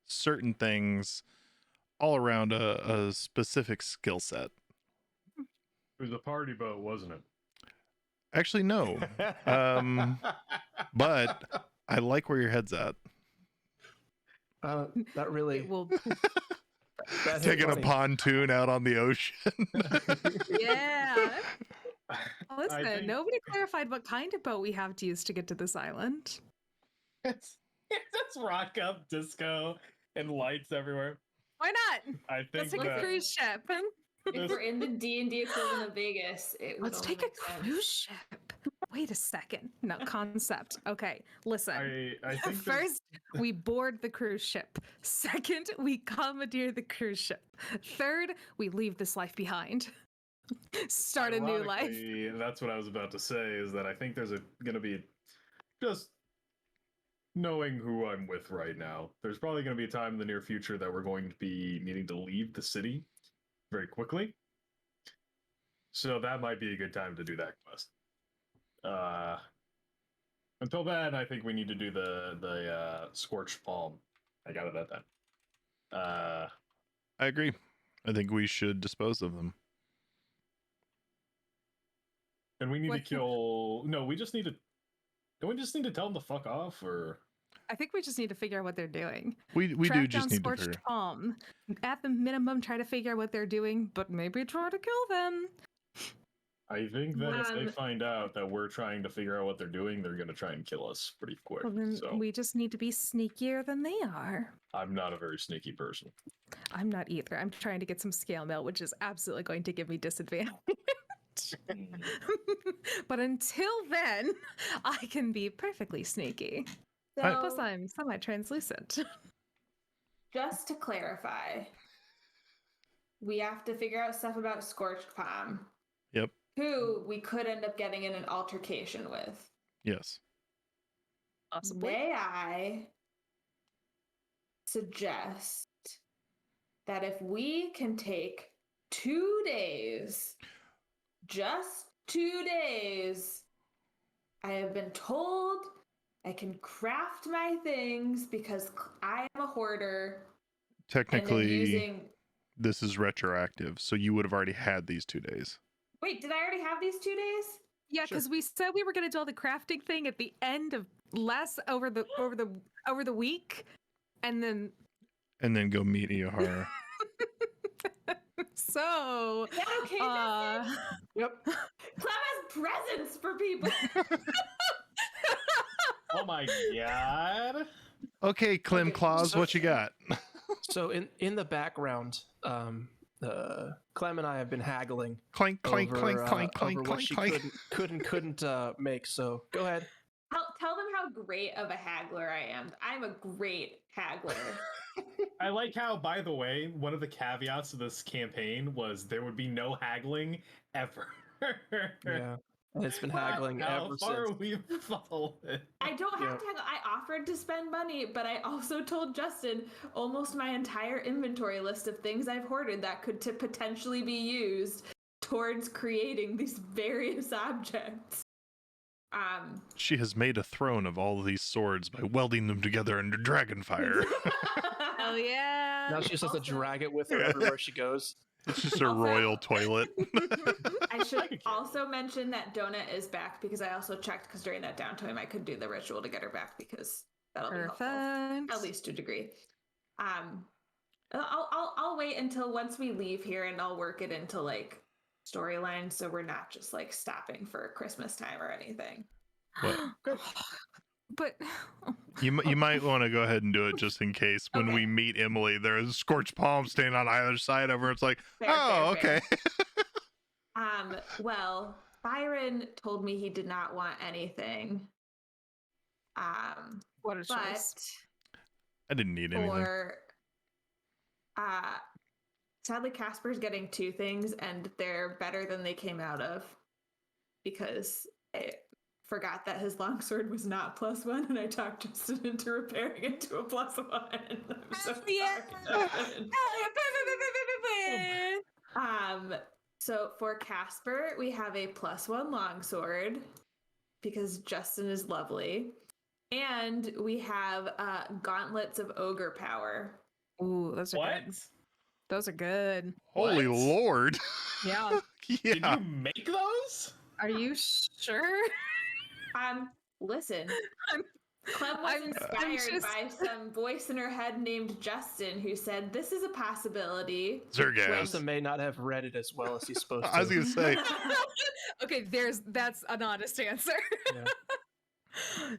certain things all around a specific skill set. It was a party boat, wasn't it? Actually, no. But I like where your head's at. That really Well, that hit Taking a funny. pontoon out on the ocean. yeah. Listen, think- nobody clarified what kind of boat we have to use to get to this island. It's rock up disco and lights everywhere. Why not? I think Let's take a that cruise ship. If we're in the D&D equivalent of Vegas, it would Let's only take a make sense. cruise ship. Wait a second. No, concept. Okay, listen. I think there's- First, we board the cruise ship. Second, we commandeer the cruise ship. Third, we leave this life behind. Start a new life. ironically, that's what I was about to say, is that I think there's going to be, just knowing who I'm with right now, there's probably going to be a time in the near future that we're going to be needing to leave the city very quickly. So that might be a good time to do that quest. Until then, I think we need to do the Scorched Palm. I got it at that. I agree. I think we should dispose of them. And we need to What- kill. No, we just need to. Don't we just need to tell them to fuck off, or? I think we just need to figure out what they're doing. We Track do down just need to Scorched figure. Palm. At the minimum, try to figure out what they're doing, but maybe try to kill them. I think that if they Um, find out that we're trying to figure out what they're doing, they're gonna try and kill us pretty quick. Well, then So we just need to be sneakier than they are. I'm not a very sneaky person. I'm not either. I'm trying to get some scale mail, which is absolutely going to give me disadvantage. But until then, I can be perfectly sneaky. Plus, So, I'm semi-translucent. just to clarify, we have to figure out stuff about Scorched Palm, Yep. who we could end up getting in an altercation with. Yes. Possibly. May I suggest that if we can take 2 days, just 2 days, I have been told I can craft my things because I am a hoarder. And then Technically, using. this is retroactive, so you would have already had these 2 days. Wait, did I already have these 2 days? Yeah, because we said we were going to do all the crafting thing at the end of over the week, and then And then go meet Iohara. so Is that okay, Justin? Yep. Clem has presents for people. Oh my god! Okay, Clem Okay, Claus, what you got? So in the background, Clem and I have been haggling Clank, clank, over, clank, clank, clank, over what clank, she clank. couldn't make. So go ahead. Tell them how great of a haggler I am. I'm a great haggler. I like how, by the way, one of the caveats of this campaign was there would be no haggling ever. Yeah, and it's been Wow, haggling how ever far since. we've fallen. I don't have Yeah. to haggle. I offered to spend money, but I also told Justin almost my entire inventory list of things I've hoarded that could potentially be used towards creating these various objects. She has made a throne of all these swords by welding them together under dragon fire. hell yeah. Now she just has to Also- drag it with her everywhere she goes. It's just a Also- royal toilet. I should could get also mention that Donut is back because I also checked because during that downtime I could do the ritual to get her back because that'll be helpful, Perfect. at least to a degree. I'll wait until once we leave here and I'll work it into like storyline so we're not just like stopping for Christmas time or anything. But You might want to go ahead and do it just in case when Okay. we meet Emily, there's scorched palm standing on either side of her. It's like, Fair, oh, fair, okay. fair. Well, Byron told me he did not want anything. what a But choice. I didn't need anything. for sadly Casper's getting two things and they're better than they came out of because I forgot that his longsword was not +1 and I talked Justin into repairing it to a +1. I'm so Yeah. sorry, Justin. So for Casper, we have a +1 longsword because Justin is lovely. And we have gauntlets of ogre power. Ooh, those are What? good. Those are good. Holy What? Lord. Yeah. Did Yeah. you make those? Are you sure? Listen, Clem was I'm inspired just- by some voice in her head named Justin who said, "This is a possibility." Zergaz. Justin may not have read it as well as he's supposed to. I was going to say, Okay, that's an honest answer. Yeah.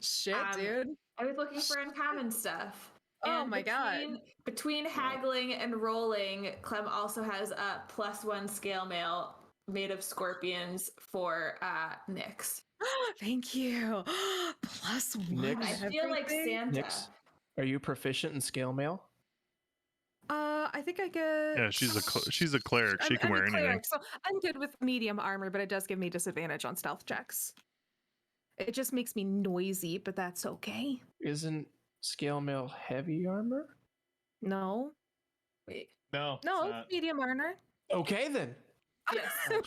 Shit, Um, dude. I was looking for uncommon stuff. Oh And my God. Between haggling and rolling, Clem also has a +1 scale mail made of scorpions for Nyx. Thank you. +1. Nyx? I feel like everything. Santa. Nyx, are you proficient in scale mail? I think I get. yeah, she's a cleric. She can I'm wear a anything. cleric, so I'm good with medium armor, but it does give me disadvantage on stealth checks. It just makes me noisy, but that's okay. Isn't scale mail heavy armor? No, Wait. No. no, it's not. medium armor. Okay then. Yes. Sorry,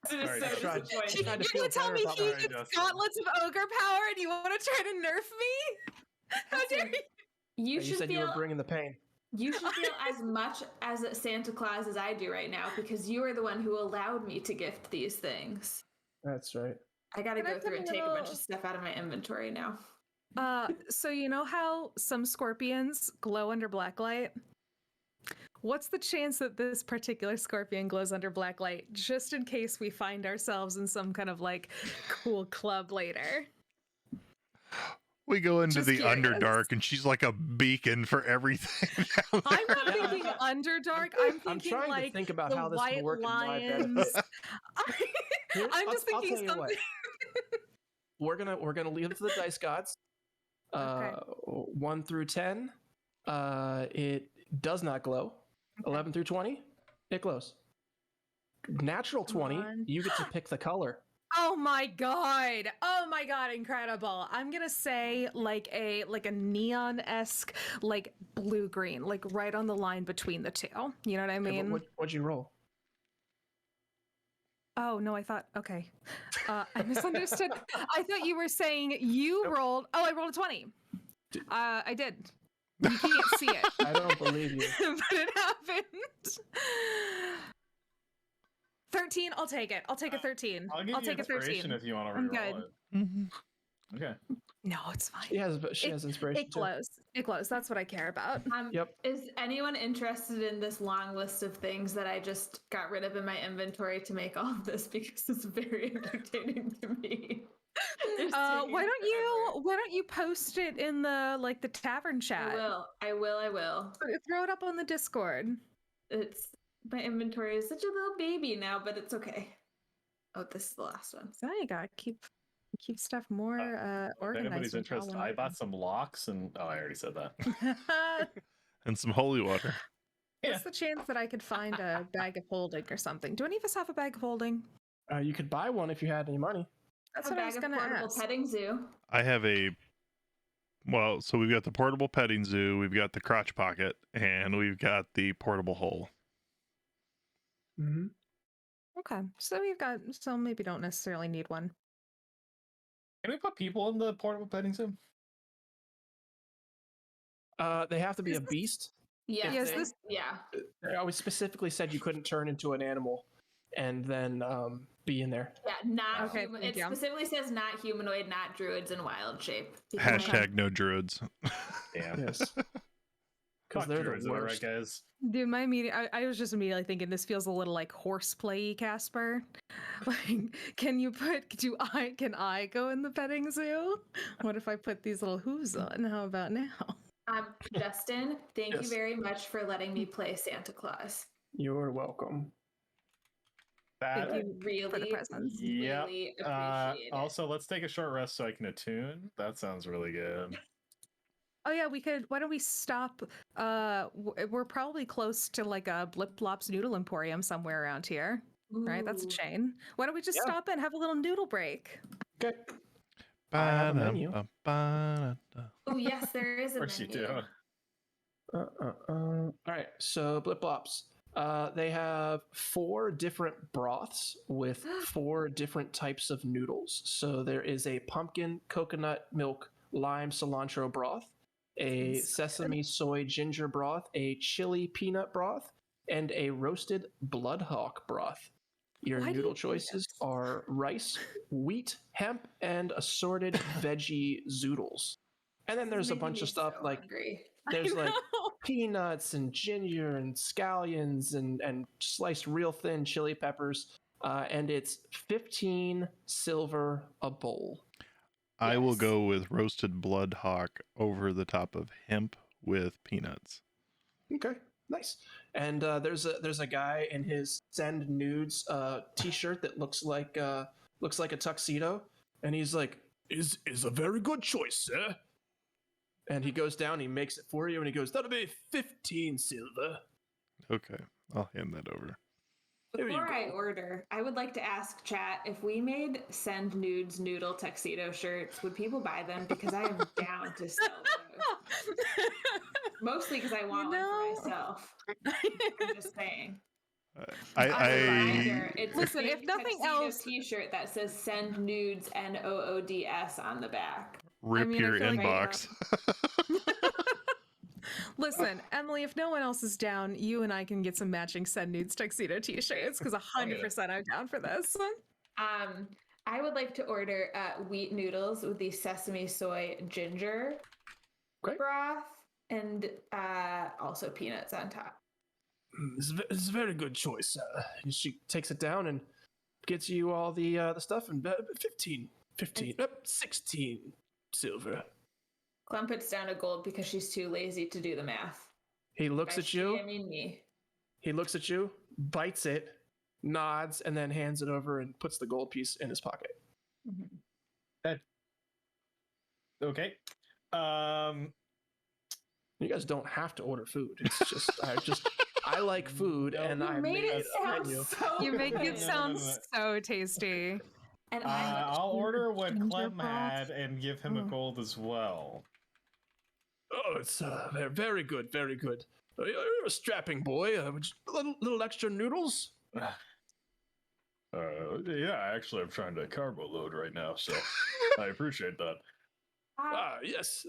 so Justin. disappointing. Tried to You're feel gonna tell better me about he Sorry, gets Justin. gauntlets of ogre power and you want to try to nerf me? How dare Listen, you? You You should said you feel were bringing the pain. you should feel as much as a Santa Claus as I do right now because you are the one who allowed me to gift these things. That's right. I gotta Can I go put through a and take a bunch of little- stuff out of my inventory now. So you know how some scorpions glow under black light? What's the chance that this particular scorpion glows under black light, just in case we find ourselves in some kind of like cool club later? We go into Just the curious. Underdark, and she's like a beacon for everything. down I'm there. not thinking Underdark. I'm I'm thinking trying like to think about the how this White would work in my Lions. benefit. Here, I'm just I'll thinking tell you something. what. We're gonna leave it to the dice gods. Okay. 1 through 10, it does not glow. 11 through 20, it glows. Natural Come 20, on. you get to pick the color. Oh my god! Oh my god! Incredible! I'm gonna say like a neon-esque like blue green, like right on the line between the two. You know what I Okay, mean? what'd you roll? Oh no, I thought okay. I misunderstood. I thought you were saying you Nope. rolled. Oh, I rolled a 20. I did. You can't see it, I don't believe you. but it happened. 13. I'll take it. I'll take a 13. I'll give you take a inspiration 13. if you want to I'm reroll good. it. Mhm. Okay. No, it's fine. She has inspiration It too. glows. It glows. That's what I care about. Yep. Is anyone interested in this long list of things that I just got rid of in my inventory to make all of this because it's very entertaining to me? Just taking Why forever. don't you post it in the tavern chat? I will. Throw it up on the Discord. It's my inventory is such a little baby now, but it's okay. Oh, this is the last one. So you gotta keep stuff more If organized. anybody's when you're all interested, one I up. bought some locks and I already said that. And some holy water. What's the chance that I could find a bag of holding or something? Do any of us have a bag of holding? You could buy one if you had any money. That's I have what a I was bag of gonna portable ask. petting zoo. I have so we've got the portable petting zoo, we've got the crotch pocket, and we've got the portable hole. Mm-hmm. Okay, so maybe don't necessarily need one. Can we put people in the portable petting zoo? They have to be Is a this- beast. Yeah. Yes, this- Yeah. I always specifically said you couldn't turn into an animal and then be in there. Yeah, not Okay, human. thank It you. specifically says not humanoid, not druids in wild shape. Hashtag no druids. Damn. Yes. Because Fuck they're druids, the am I right, worst. guys? Dude, I was just immediately thinking this feels a little like horseplay, Kaspar. Like, can I go in the petting zoo? What if I put these little hooves on? How about now? Justin, thank you Yes. very much for letting me play Santa Claus. You're welcome. That, Thank you Really, for the presents. Yep. really appreciate it. Also, let's take a short rest so I can attune. That sounds really good. Oh yeah, we could. Why don't we stop? We're probably close to like a Blip Blop's Noodle Emporium somewhere around here, right? That's a Ooh. chain. Why don't we just Yeah. stop and have a little noodle break? Okay. I have a menu. Oh yes, there is Of a course you menu. do. All right. So Blip Blops. They have 4 different broths with 4 different types of noodles. So there is a pumpkin, coconut, milk, lime, cilantro broth, a sesame, soy, ginger broth, a chili peanut broth, and a roasted bloodhawk broth. Your Why do noodle you do choices this? are rice, wheat, hemp, and assorted veggie zoodles. And then there's a bunch of stuff like there's I like know. peanuts and ginger and scallions and sliced real thin chili peppers. And it's 15 silver a bowl. I will Yes. go with roasted blood hawk over the top of hemp with peanuts. Okay, nice. And there's a guy in his send nudes t-shirt that looks like a tuxedo, and he's like, is a very good choice, sir. And he goes down, he makes it for you, and he goes, that'll be 15 silver. Okay, I'll hand that over. There you Before I go. order, I would like to ask chat if we made send nudes noodle tuxedo shirts, would people buy them? Because I am down to sell those. Mostly because I want one for myself. I'm just saying. I It's Listen, a if big nothing tuxedo else- T-shirt that says "Send Nudes" NOODS on the back. rip mean, I your feel like- inbox. Listen, Emily, if no one else is down, you and I can get some matching Send Nudes tuxedo t-shirts because 100% I'm down for this. I would like to order wheat noodles with the sesame, soy, ginger Great. broth, and also peanuts on top. It's a very good choice. She takes it down and gets you all the stuff, and 16 silver. Clem puts down a gold because she's too lazy to do the math. He looks By at you. she, I mean me. He looks at you, bites it, nods, and then hands it over and puts the gold piece in his pocket. Okay. You guys don't have to order food. It's just I like food, No. and You I made it a sound menu. so You make good. it sound so tasty. And I I'll order what ginger Clem broth. had and give him a Oh. gold as well. Oh, it's very good, very good. You're a strapping boy. Would you- little extra noodles. Yeah, actually, I'm trying to carbo load right now, so I appreciate that. Yes.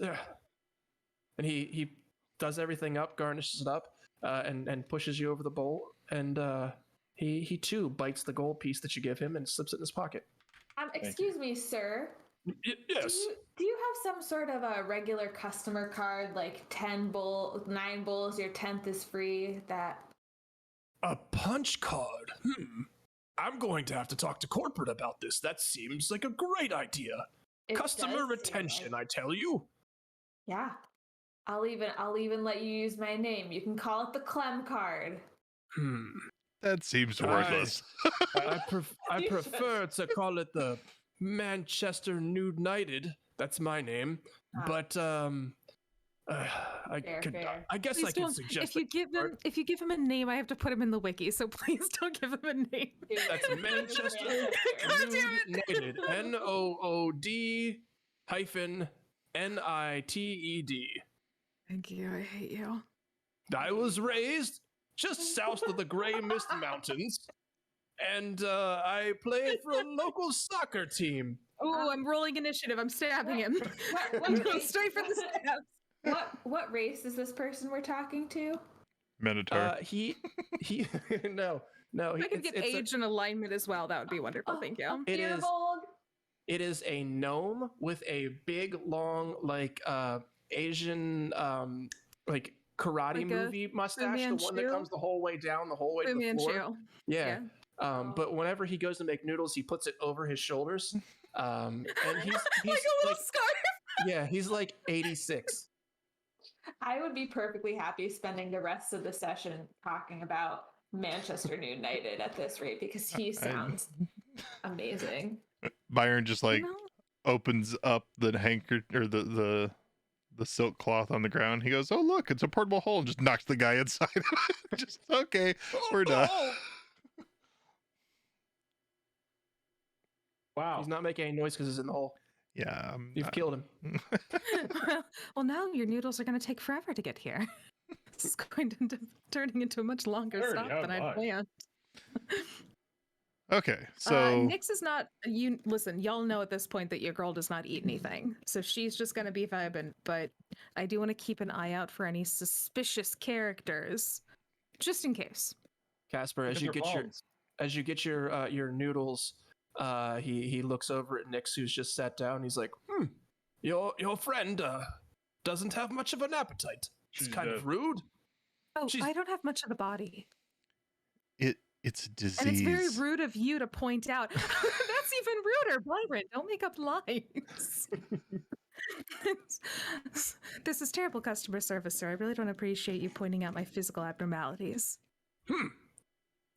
And he does everything up, garnishes it up, and pushes you over the bowl. And he too bites the gold piece that you give him and slips it in his pocket. excuse me, sir. Yes. Do you have some sort of a regular customer card, like 9 bowls, your 10th is free? That A punch card. I'm going to have to talk to corporate about this. That seems like a great idea. it Customer does seem retention, like- I tell you. Yeah. I'll even let you use my name. You can call it the Clem card. That seems worthless. I prefer to call it the Manchester Nude Knighted. That's my name. But I guess Please I can don't. suggest If you give him a name, I have to put him in the wiki. So please don't give him a name. that's Manchester God damn Nude Knighted. NOOD-NITED. Thank you. I hate you. I was raised just south of the Grey Mist Mountains, and I play for a local soccer team. Oh, I'm rolling initiative. I'm stabbing him. I'm going straight for the stabs. What race is this person we're talking to? Minotaur. He no. If I could get age and alignment as well, that would be wonderful. Thank you. It is a gnome with a big, long, like Asian, like karate Like a movie mustache, the one that Manchu? comes the whole way down, the whole way to the floor. Manchu. Yeah. But whenever he goes to make noodles, he puts it over his shoulders. And he's like a little scarf. yeah, he's like 86. I would be perfectly happy spending the rest of the session talking about Manchester United at this rate because he sounds amazing. Byron just like You know? opens up the hanker or the silk cloth on the ground. He goes, "Oh look, it's a portable hole," and just knocks the guy inside. Just okay, we're done. Wow. He's not making any noise because he's in the hole. Yeah, You've killed him. Well, now your noodles are going to take forever to get here. This is going to end up turning into a much longer Already stop have than I'd mine. planned. Okay, so Nyx is not. You listen. Y'all know at this point that your girl does not eat anything, so she's just going to be vibing. But I do want to keep an eye out for any suspicious characters, just in case. Casper, as you get your noodles, he looks over at Nyx, who's just sat down. He's like, your friend doesn't have much of an appetite. It's kind of rude. Oh, She's- I don't have much of the body, it's a disease. and it's very rude of you to point out. That's even ruder, Byron. Don't make up lies. This is terrible customer service, sir. I really don't appreciate you pointing out my physical abnormalities.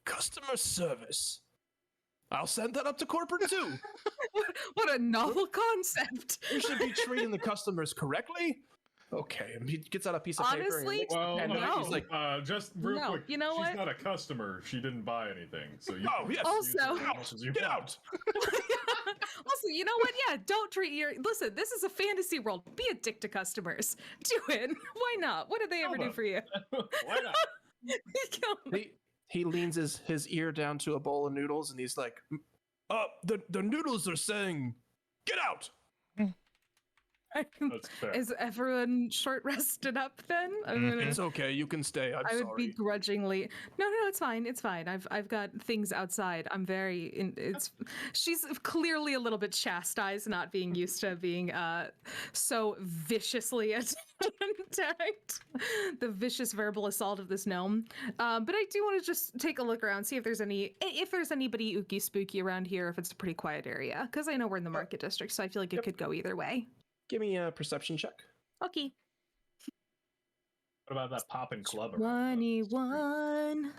Customer service. I'll send that up to corporate too. What a novel concept. You should be treating the customers correctly. Okay, and he gets out a piece of paper. Honestly, And Well, and no. he's like, just real No, quick. you know she's what? not a customer. She didn't buy anything. So you Oh, yes. use it Also- as much as you get want. out. Also, you know what? Yeah, don't treat your. Listen, this is a fantasy world. Be a dick to customers. Do it. Why not? What did they ever do Elbow. for you? Why not? He leans his ear down to a bowl of noodles, and he's like, the noodles are saying, get out. That's fair. Is everyone short rested up then? I'm gonna, It's okay, you can stay. I'm I would sorry. begrudgingly. No, it's fine. It's fine. I've got things outside. I'm very. It's. She's clearly a little bit chastised, not being used to being so viciously attacked. The vicious verbal assault of this gnome. But I do want to just take a look around, see if there's anybody ooky spooky around here. If it's a pretty quiet area, because I know we're in the market district, so I feel like it could go either way. Give me a perception check. Okay. What about that poppin' club? around? 21.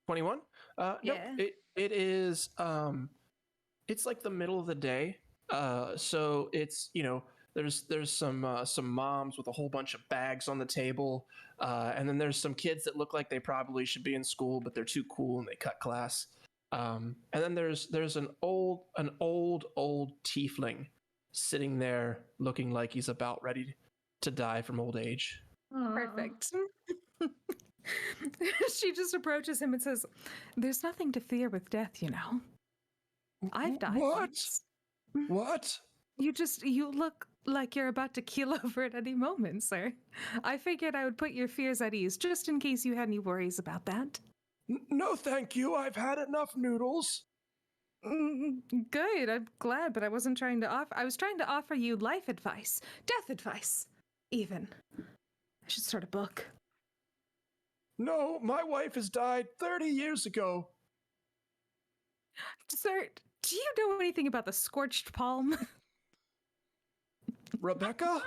21? Yeah. Nope. It is it's like the middle of the day. So it's, there's some moms with a whole bunch of bags on the table. And then there's some kids that look like they probably should be in school, but they're too cool and they cut class. And then there's an old tiefling sitting there looking like he's about ready to die from old age. Perfect. She just approaches him and says, "There's nothing to fear with death, you know. I've died. What? once. What? You look like you're about to keel over at any moment, sir. I figured I would put your fears at ease just in case you had any worries about that." No, thank you. I've had enough noodles. Good, I'm glad, but I wasn't trying to offer. I was trying to offer you life advice, death advice, even. I should start a book. No, my wife has died 30 years ago. Sir, do you know anything about the scorched palm? Rebecca?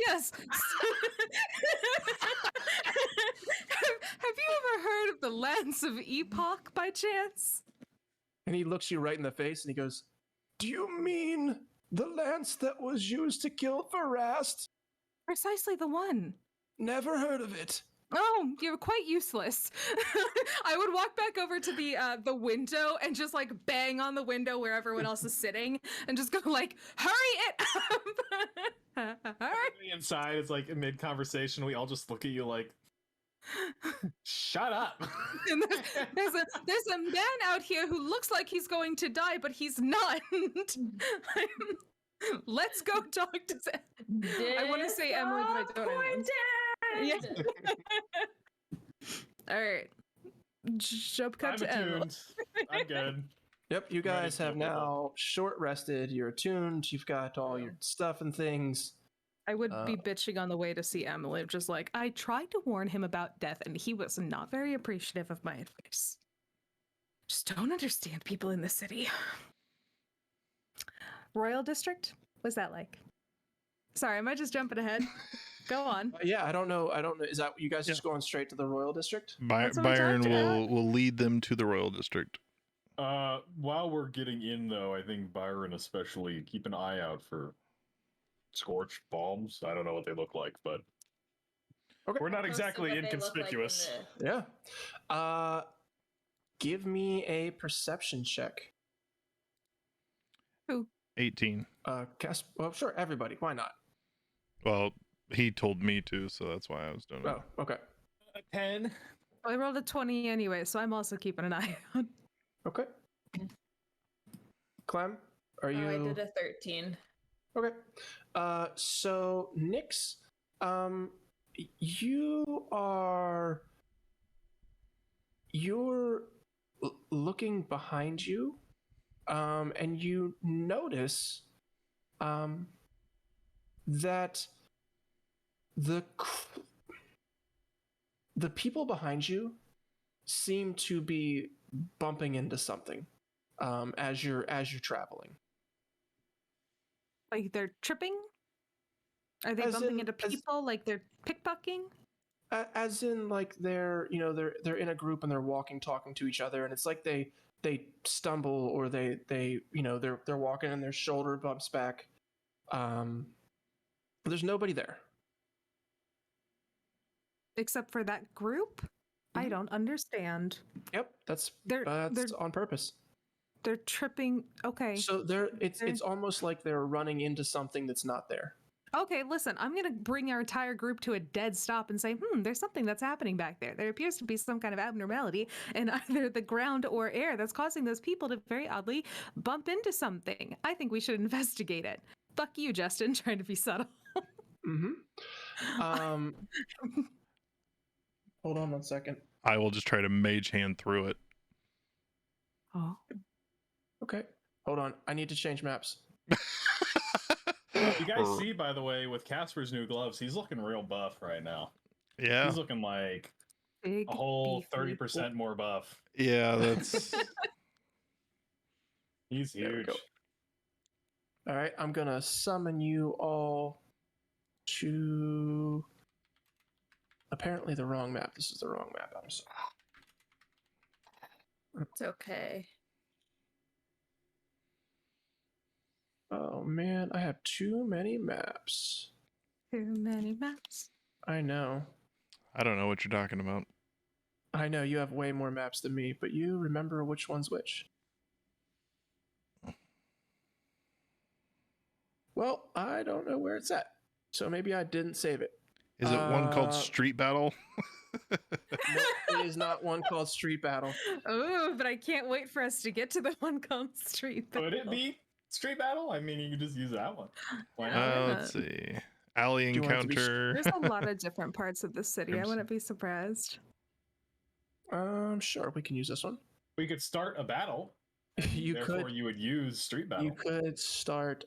yes. Have you ever heard of the Lance of Epoch by chance? And he looks you right in the face and he goes, do you mean the lance that was used to kill Farast? Precisely the one. Never heard of it. Oh, you're quite useless. I would walk back over to the window and just like bang on the window where everyone else is sitting and just go like, hurry it up! Hurry! Inside, it's like in mid-conversation, we all just look at you like, shut up. And there's a man out here who looks like he's going to die, but he's not. Let's go talk to Sam. I want to say Emily, but I don't. Yes. All right. Jump cut I'm to Emily. attuned. I'm good. Yep, you Ready guys to have kill people. now short rested. You're attuned. You've got all your stuff and things. I would be bitching on the way to see Emily, just like, I tried to warn him about death, and he was not very appreciative of my advice. Just don't understand people in the city. Royal District? What's that like? Sorry, am I just jumping ahead? Go on. Yeah, I don't know. Is that you guys just going straight to the Royal District? That's what we Byron talked about. will lead them to the Royal District. While we're getting in, though, I think Byron especially keep an eye out for scorched bombs. I don't know what they look like, but Okay. we're not Posted exactly what they look like in inconspicuous. the- Yeah. Give me a perception check. 18. Well, sure, everybody. Why not? Well, he told me to, so that's why I was doing it. Oh, okay. 10. I rolled a 20 anyway, so I'm also keeping an eye out. Okay. Clem, are you? Oh, I did a 13. Okay. So Nyx, you're looking behind you, and you notice, that the people behind you seem to be bumping into something, as you're traveling. Like they're tripping? Are they As bumping in- into people? Like they're pickpocketing? As in, like they're in a group and they're walking, talking to each other, and it's like they stumble or they're walking and their shoulder bumps back. There's nobody there. Except for that group? I Mhm. don't understand. Yep, that's They're on purpose. they're tripping. Okay. So it's almost like they're running into something that's not there. Okay, listen, I'm going to bring our entire group to a dead stop and say, there's something that's happening back there. There appears to be some kind of abnormality in either the ground or air that's causing those people to very oddly bump into something. I think we should investigate it. Fuck you, Justin, trying to be subtle. Mm-hmm. Hold on 1 second. I will just try to mage hand through it. Oh. Okay. Hold on. I need to change maps. You guys see, by the way, with Casper's new gloves, he's looking real buff right now. Yeah. He's looking like Big, a whole beefy. 30% more buff. Yeah, that's He's There we huge. go. All right, I'm gonna summon you all to apparently the wrong map. This is the wrong map. I'm sorry. It's okay. Oh man, I have too many maps. Too many maps. I know. I don't know what you're talking about. I know you have way more maps than me, but you remember which one's which. Well, I don't know where it's at. So maybe I didn't save it. Is it one called Street Battle? No, it is not one called Street Battle. Oh, but I can't wait for us to get to the one called Street Battle. Could it be Street Battle? I mean, you could just use that one. Why not? Why Let's see. Alley Do you want it to be Encounter. There's a lot of different parts of the city. I wouldn't be surprised. Sure, we can use this one. We could start a battle. You Therefore, could you would use Street Battle. You could start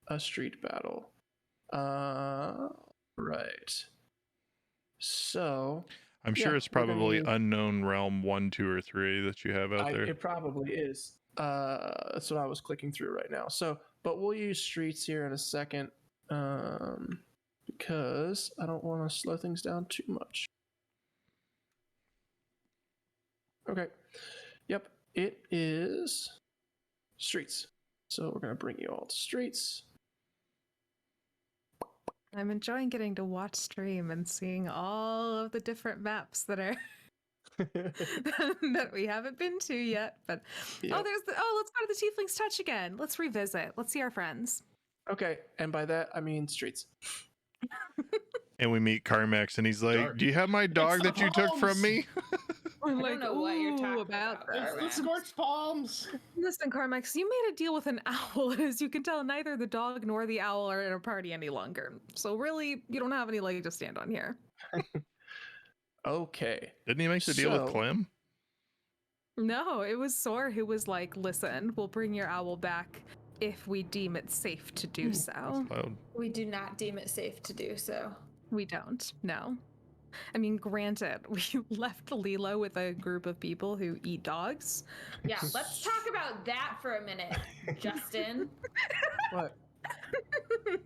a street battle. Right. So I'm sure yeah, it's we're gonna probably use- Unknown Realm 1, 2, or 3 that you have out there. it probably is. That's what I was clicking through right now. So, but we'll use streets here in a second, because I don't want to slow things down too much. Okay. Yep. It is streets. So we're gonna bring you all to streets. I'm enjoying getting to watch stream and seeing all of the different maps that are that we haven't been to yet. But Yep. let's go to the Tiefling's Touch again. Let's revisit. Let's see our friends. Okay, and by that I mean streets. And we meet Carmax, and he's like, Dark. "Do you have my dog that you took from me?" I'm I don't know what you're talking about. that. It's the Scorched Palms. Listen, Carmax, you made a deal with an owl, and as you can tell, neither the dog nor the owl are in a party any longer. So really, you don't have any leg to stand on here. Okay. Didn't he make the deal with So- Clem? No, it was Sor who was like, listen, we'll bring your owl back if we deem it safe to do so. Loud. We do not deem it safe to do so. We don't, no. I mean, granted, we left Lilo with a group of people who eat dogs. Yeah, let's talk about that for a minute, Justin. What?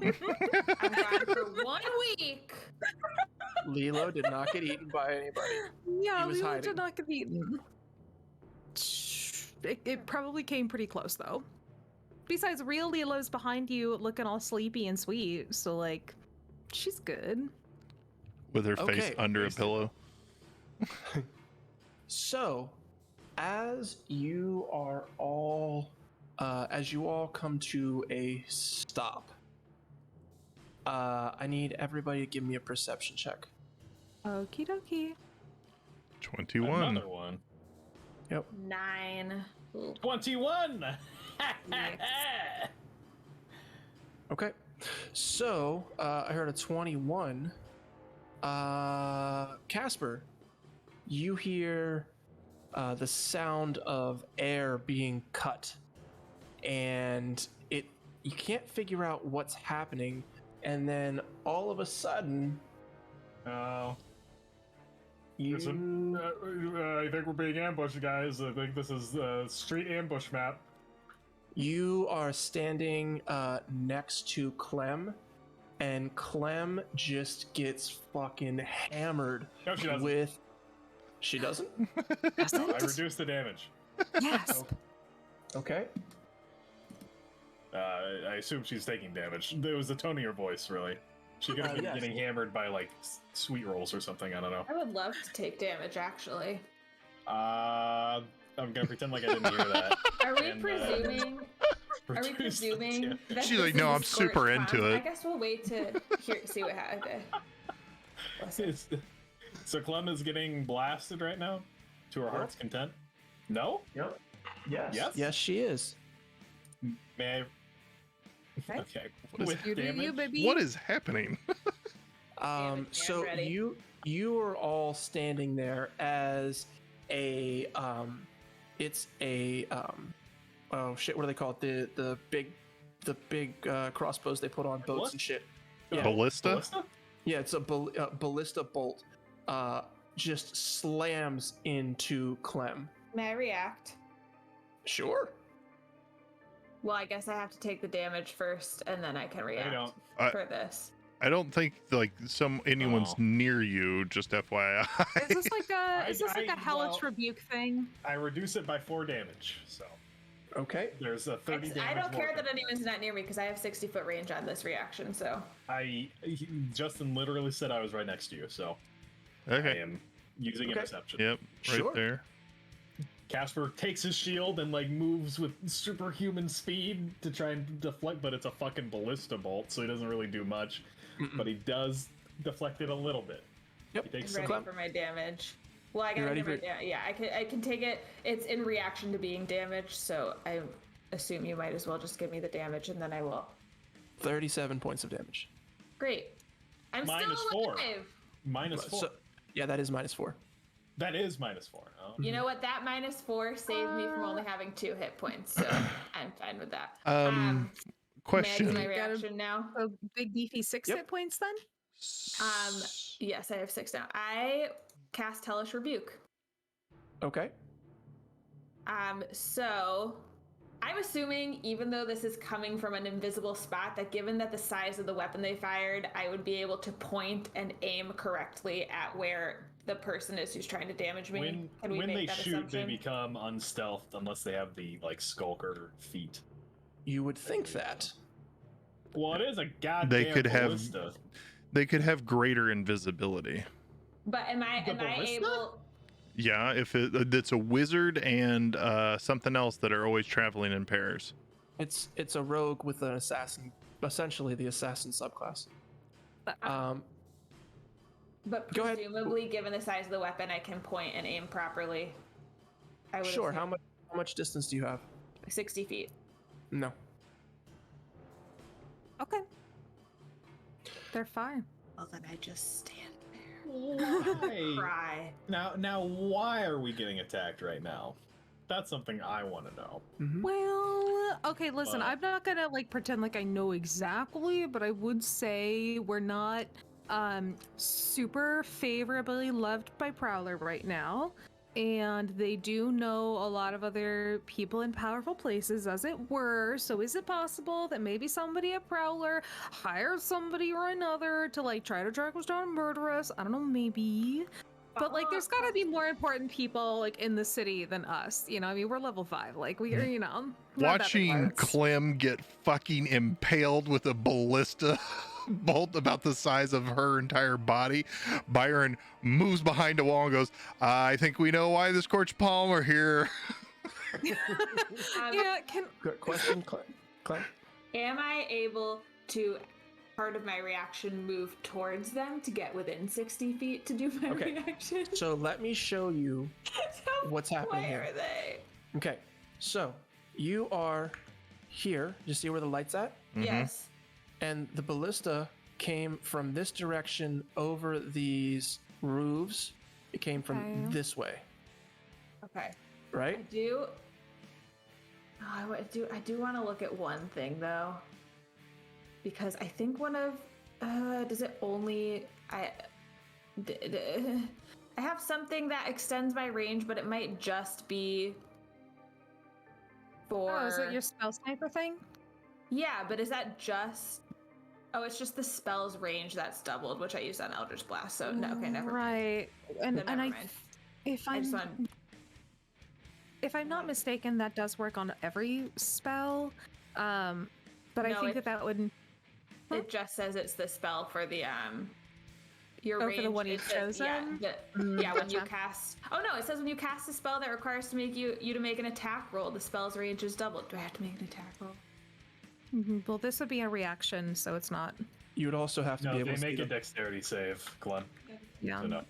I'm gone for 1 week. Lilo did not get eaten by anybody. Yeah, He was Lilo hiding. did not get eaten. It probably came pretty close, though. Besides, real Lilo's behind you looking all sleepy and sweet, so, like, she's good. With her face Okay. under a pillow. So, as you all come to a stop, I need everybody to give me a perception check. Okie dokie. 21. Another one. 9. 21. Okay. So, I heard a 21. Kaspar, you hear the sound of air being cut, and you can't figure out what's happening, and then all of a sudden, Oh. you I think we're being ambushed, guys. I think this is the street ambush map. you are standing next to Clem, and Clem just gets fucking hammered No, she doesn't. with. She doesn't? No, I reduced the damage. Yes. Okay. I assume she's taking damage. It was the tone of your voice, really. She could have been Yes. getting hammered by like sweet rolls or something. I don't know. I would love to take damage, actually. I'm gonna pretend like I didn't hear that. Are we And, presuming? Are we Reduce the presuming damage. that She's this like, no, is a I'm super scorched into clown? it. I guess we'll wait to see what happens. Listen. So Clem is getting blasted right now, to her heart's content. No? Yep. Yes. Yes? Yes, she is. May I? Okay. Okay. What is- With You do you, damage? baby. What is happening? Damn, So ready. you are all standing there as a it's a oh shit, what do they call it? The big crossbows they put on boats What? and shit. Oh, Yeah. Ballista? Yeah, it's a ballista bolt. Just slams into Clem. May I react? Sure. Well, I guess I have to take the damage first, and then I can react don't. for this. I don't think like anyone's Oh. near you. Just FYI. Is this like a I- hellish well- rebuke thing? I reduce it by 4 damage, so Okay. there's a 30 damage. I don't care more. that anyone's not near me because I have 60-foot range on this reaction. So Justin literally said I was right next to you, so I Okay. am using Okay. interception. Yep. Right Sure. there. Casper takes his shield and like moves with superhuman speed to try and deflect, but it's a fucking ballista bolt, so he doesn't really do much. But he does deflect it a little bit. Yep. He takes I'm some ready for my damage. Well, I You got ready to for- yeah. I can take it. It's in reaction to being damaged, so I assume you might as well just give me the damage, and then I will. 37 points of damage. Great. I'm Minus still 4. alive. -4. So, yeah, that is -4. That is -4. Oh. You know what? That -4 saved me from only having 2 hit points, so I'm fine with that. Um, May I do question. my reaction now? So big beefy 6 Yep. hit points then? Yes, I have 6 now. I cast Hellish Rebuke. Okay. So I'm assuming, even though this is coming from an invisible spot, that given that the size of the weapon they fired, I would be able to point and aim correctly at where the person is who's trying to damage me. Can we when make they that shoot, assumption? they become unstealthed unless they have the like skulker feet. You would think that. Well, it is a goddamn They could have- ballista. They could have greater invisibility. But am I The ballista? able? Yeah, if it's a wizard and something else that are always traveling in pairs. It's a rogue with an assassin, essentially the assassin subclass. But Go ahead. presumably, given the size of the weapon, I can point and aim properly. I would Sure. assume. How much distance do you have? 60 feet. No. Okay. They're fine. Well, then I just stand there. Why? Cry. Now, why are we getting attacked right now? That's something I want to know. Mm-hmm. Well, okay, listen, But- I'm not gonna like pretend like I know exactly, but I would say we're not super favorably loved by Prowler right now. And they do know a lot of other people in powerful places, as it were. So is it possible that maybe somebody at Prowler hired somebody or another to like try to track us down and murder us? I don't know, maybe. But like, there's gotta be more important people like in the city than us. You know, I mean, we're level 5. Like, we're not that big Watching hearts. Clem get fucking impaled with a ballista bolt about the size of her entire body, Byron moves behind a wall and goes, I think we know why the scorched palm are here. Yeah, Good question, Clem. Am I able to, part of my reaction, move towards them to get within 60 feet to do my Okay. reaction? So let me show you what's happening Where here. are they? Okay, so you are here. You see where the light's at? Mhm. Yes. And the ballista came from this direction over these roofs. It came from Okay. this way, Okay. right? I do want to look at one thing though, because I think one of does it only I have something that extends my range, but it might just be for. Oh, is it your spell sniper thing? Yeah, but is that just? Oh, it's just the spell's range that's doubled, which I used on Eldritch Blast. So no, okay, never mind. Right, and Then and never I, mind. if I just I'm want. if I'm not mistaken, that does work on every spell. But I No, think it- that would. It just says it's the spell for the your Oh, range. for the one it you've says- chosen? Yeah, when you Gotcha. cast. Oh no, it says when you cast a spell that requires to make you to make an attack roll, the spell's range is doubled. Do I have to make an attack roll? Well, this would be a reaction, so it's not. You would also have to No, be able they to make see a the- dexterity save, Glenn. Yeah, So no.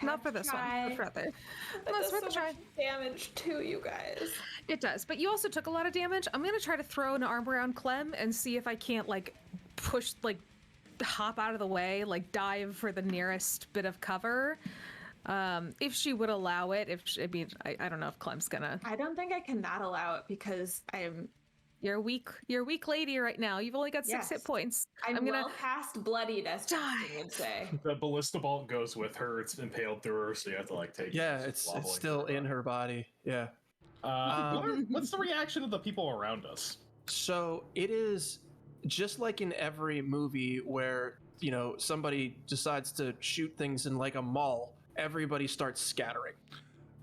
not for this one. Try. But for other. That No, it's does worth a so try. much damage too, you guys. It does, but you also took a lot of damage. I'm gonna try to throw an arm around Clem and see if I can't like push, like hop out of the way, like dive for the nearest bit of cover. If she would allow it. I don't know if Clem's gonna. I don't think I can not allow it because I'm You're a weak lady right now. You've only got 6 hit Yes. points. I'm gonna. well past bloodied, as Justin would say. The ballista bolt goes with her. It's impaled through her, so you have to like take. Yeah, it. it's wobbling still through in her body. Yeah. What's the reaction of the people around us? So it is just like in every movie where, you know, somebody decides to shoot things in like a mall, everybody starts scattering.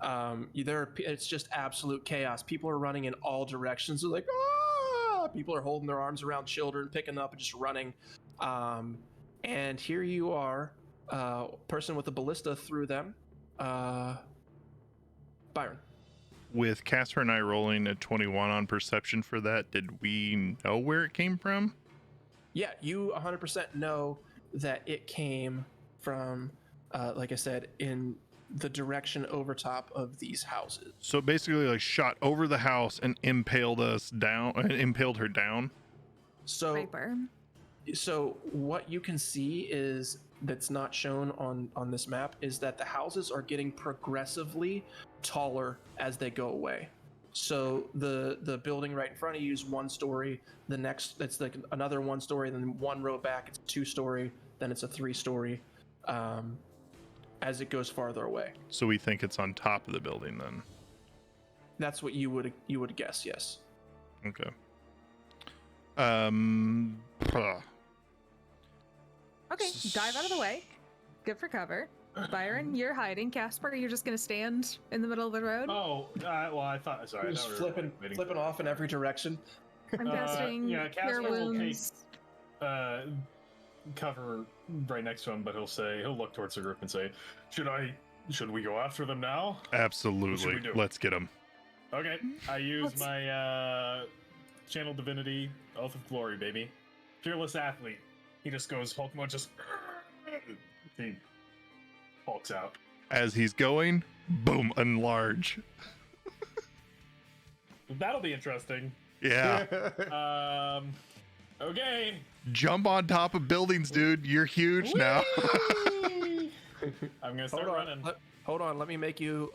It's just absolute chaos. People are running in all directions. They're like, ah! People are holding their arms around children, picking up and just running. And here you are, person with a ballista through them. Byron. With Kaspar and I rolling a 21 on perception for that, did we know where it came from? Yeah, you 100% know that it came from, like I said, in the direction over top of these houses. So basically, like shot over the house and impaled us down, impaled her down. So, Viper. so what you can see is that's not shown on this map is that the houses are getting progressively taller as they go away. So the building right in front of you is 1 story. The next, it's like another 1 story. Then 1 row back, it's 2 story. Then it's a 3 story. As it goes farther away. So we think it's on top of the building then. That's what you would guess. Yes. Okay. Okay, dive out of the way. Good for cover. Byron, you're hiding. Kaspar, you're just gonna stand in the middle of the road. Oh, well, I thought. Sorry, I Just thought we were flipping off in every direction. I'm casting yeah, Cure Kaspar will take Wounds. cover right next to him, but he'll look towards the group and say, "Should we go after them now?" Absolutely. we do? Let's get them. Okay, I use Let's- my channel divinity, Oath of Glory, baby. Fearless athlete. He just goes Hulk mode, just he hulks out. As he's going, boom, enlarge. That'll be interesting. Yeah. Okay. Jump on top of buildings, dude. You're huge now. Whee! I'm gonna start running. Hold on. Let me make you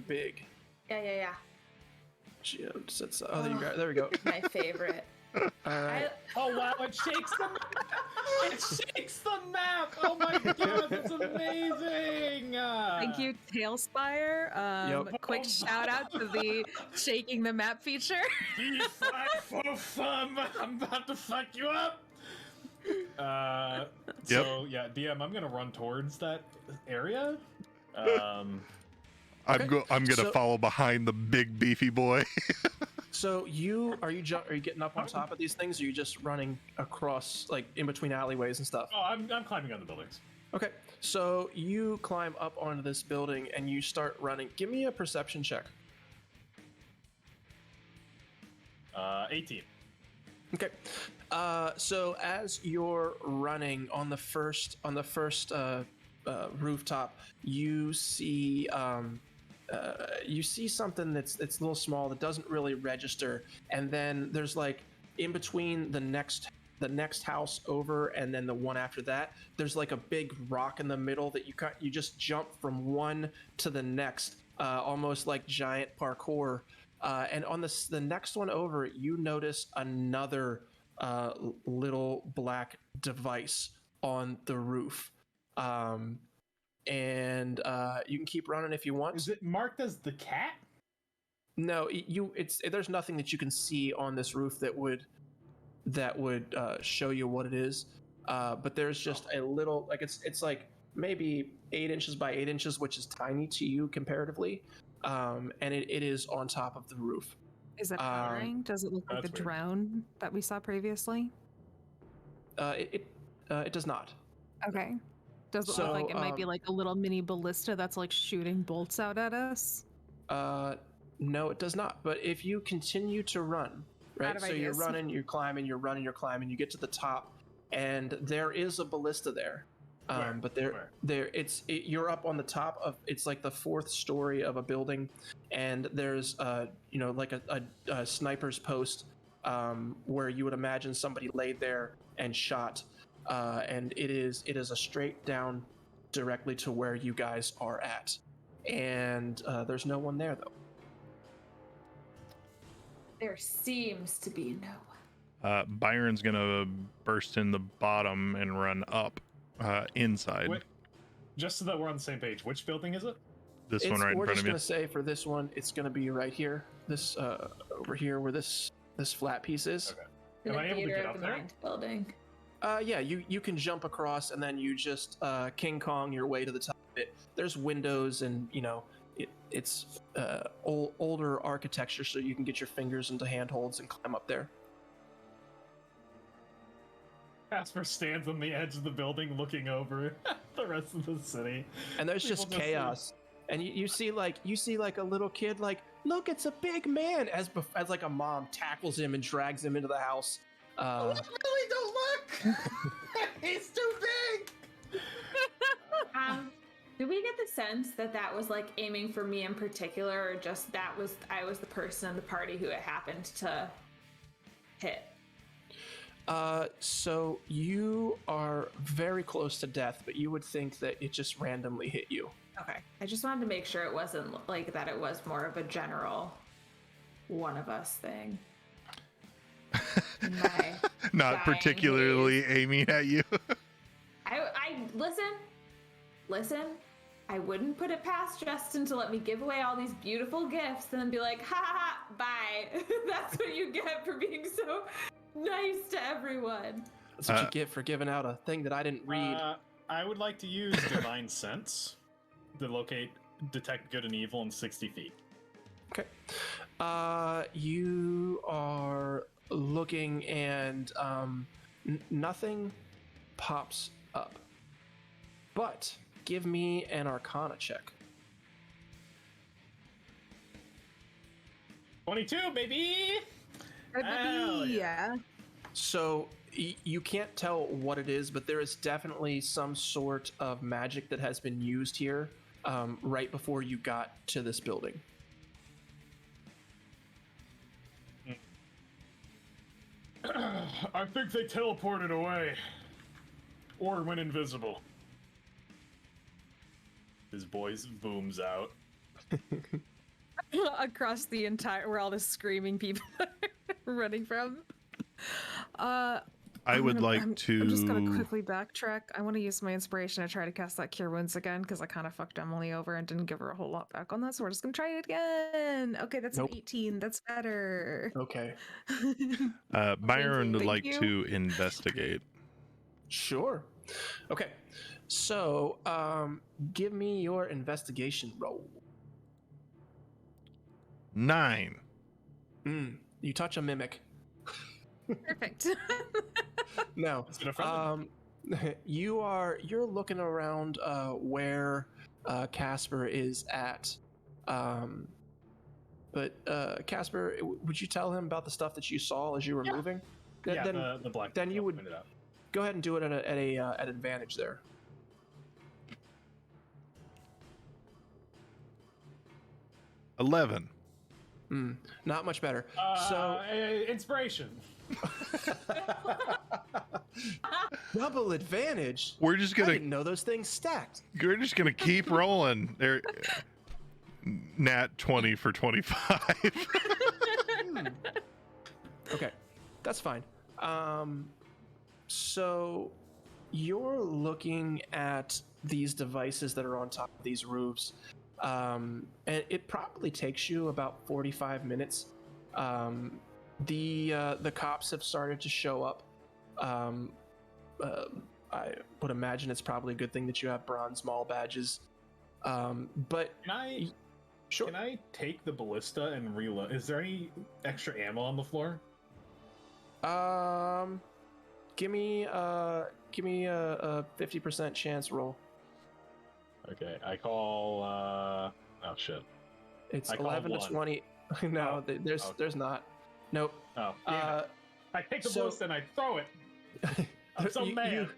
big. Yeah. Oh, you got, there we go. My favorite. All right. Oh wow! It shakes the map. It shakes the map. Oh my god, that's amazing. Thank you, Tailspire. Yep. Quick shout out to the shaking the map feature. I'm about to fuck you up. Yep. So yeah, DM, I'm gonna run towards that area. I'm Okay. gonna follow behind the big beefy boy. So are you getting up on top of these things, or are you just running across, like, in between alleyways and stuff? Oh, I'm climbing on the buildings. Okay, so you climb up onto this building and you start running. Give me a perception check. 18. Okay, so as you're running on the first rooftop, you see something that's a little small that doesn't really register, and then there's, like, in between the next house over and then the one after that, there's like a big rock in the middle that you just jump from one to the next, almost like giant parkour. And on the next one over, you notice another little black device on the roof. And you can keep running if you want. Is it marked as the cat? No, there's nothing that you can see on this roof that would show you what it is. But there's just a little, like, it's like maybe 8 inches by 8 inches, which is tiny to you comparatively. And it is on top of the roof. Is it powering? Does it look like the that's weird. drone that we saw previously? It does not. Okay. Does it So, look like it might be like a little mini ballista that's like shooting bolts out at us? No, it does not. But if you continue to run, right? So you're running, you're climbing, you're you get to the top, and there is a ballista there. Where? But Where? you're up on the top of, it's like the 4th story of a building, and there's like a sniper's post, where you would imagine somebody laid there and shot, and it is a straight down directly to where you guys are at, and there's no one there though. There seems to be no one. Byron's gonna burst in the bottom and run up inside. Wait, just so that we're on the same page, which building is it? This one right in We're front just of you. gonna say for this one, it's gonna be right here. This over here where this flat piece is. Okay. In Am the I able to theater get of up the there? mind building. Yeah, you can jump across and then you just King Kong your way to the top of it. There's windows and it's older architecture, so you can get your fingers into handholds and climb up there. Kaspar stands on the edge of the building looking over the rest of the city. And there's just People chaos. And you see like a little kid like, look, it's a big man, as like a mom tackles him and drags him into the house. Really don't look. He's too big. Do we get the sense that was like aiming for me in particular, or just I was the person in the party who it happened to hit? So you are very close to death, but you would think that it just randomly hit you. Okay. I just wanted to make sure it wasn't like that, it was more of a general one of us thing. My Not dying particularly aiming at you. I listen, I wouldn't put it past Justin to let me give away all these beautiful gifts and then be like, ha ha, ha, bye. That's what you get for being so nice to everyone. That's what you get for giving out a thing that I didn't read. I would like to use Divine Sense to detect good and evil in 60 feet. Okay. You are looking and nothing pops up. But give me an Arcana check. 22, baby! Hell Yeah. So you can't tell what it is, but there is definitely some sort of magic that has been used here right before you got to this building. I think they teleported away. Or went invisible. His voice booms out. Across the entire, where all the screaming people are running from. I would like I'm to. just gonna quickly backtrack. I want to use my inspiration to try to cast that Cure Wounds again because I kind of fucked Emily over and didn't give her a whole lot back on that. So we're just gonna try it again. Okay, that's Nope. an 18. That's better. Okay. Byron would Thank like you. to investigate. Sure. Okay. So, give me your investigation roll. 9. You touch a mimic. Perfect. No. Is it a friendly? You're looking around where Kaspar is at. But Kaspar, would you tell him about the stuff that you saw as you were moving? Yeah, Then the black. then you would pointed out. go ahead and do it at an advantage there. 11. Not much better. So Inspiration. double advantage. We're just I gonna didn't know those things stacked. keep rolling. There, nat 20 for 25. Okay, that's fine. So you're looking at these devices that are on top of these roofs, and it probably takes you about 45 minutes. The cops have started to show up. I would imagine it's probably a good thing that you have bronze mall badges. But Can I take the ballista and reload? Is there any extra ammo on the floor? Give me a 50% chance roll. Okay, I call. Oh shit. It's I call 11 to one. 20. No, there's not. Nope. Oh, damn it. I take the ballista and I throw it. I'm so mad.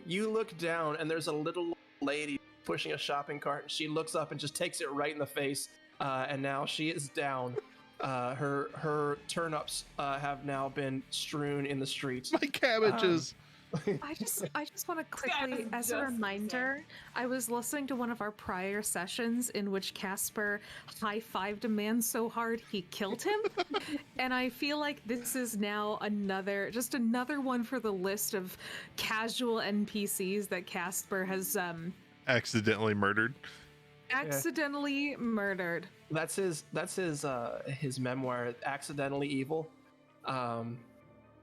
You look down and there's a little lady pushing a shopping cart. She looks up and just takes it right in the face, and now she is down. Her turnips have now been strewn in the streets. My cabbages. I just want to quickly, as a reminder, I was listening to one of our prior sessions in which Kaspar high-fived a man so hard he killed him, and I feel like this is now another one for the list of casual NPCs that Kaspar has Accidentally murdered. murdered. That's his memoir, Accidentally Evil.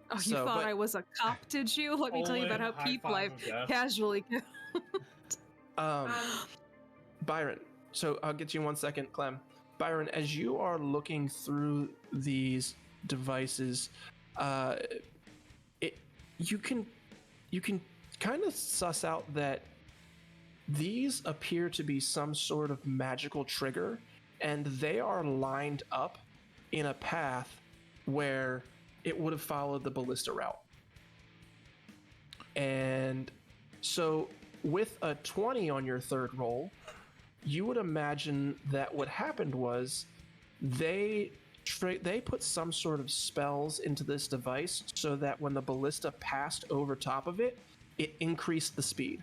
Oh, you So, thought but- I was a cop, did you? Let me tell you about how High people five I've of death. casually Byron, so I'll get you in 1 second, Clem. Byron, as you are looking through these devices, you can kind of suss out that these appear to be some sort of magical trigger, and they are lined up in a path where it would have followed the ballista route. And so with a 20 on your third roll, you would imagine that what happened was they put some sort of spells into this device so that when the ballista passed over top of it, it increased the speed.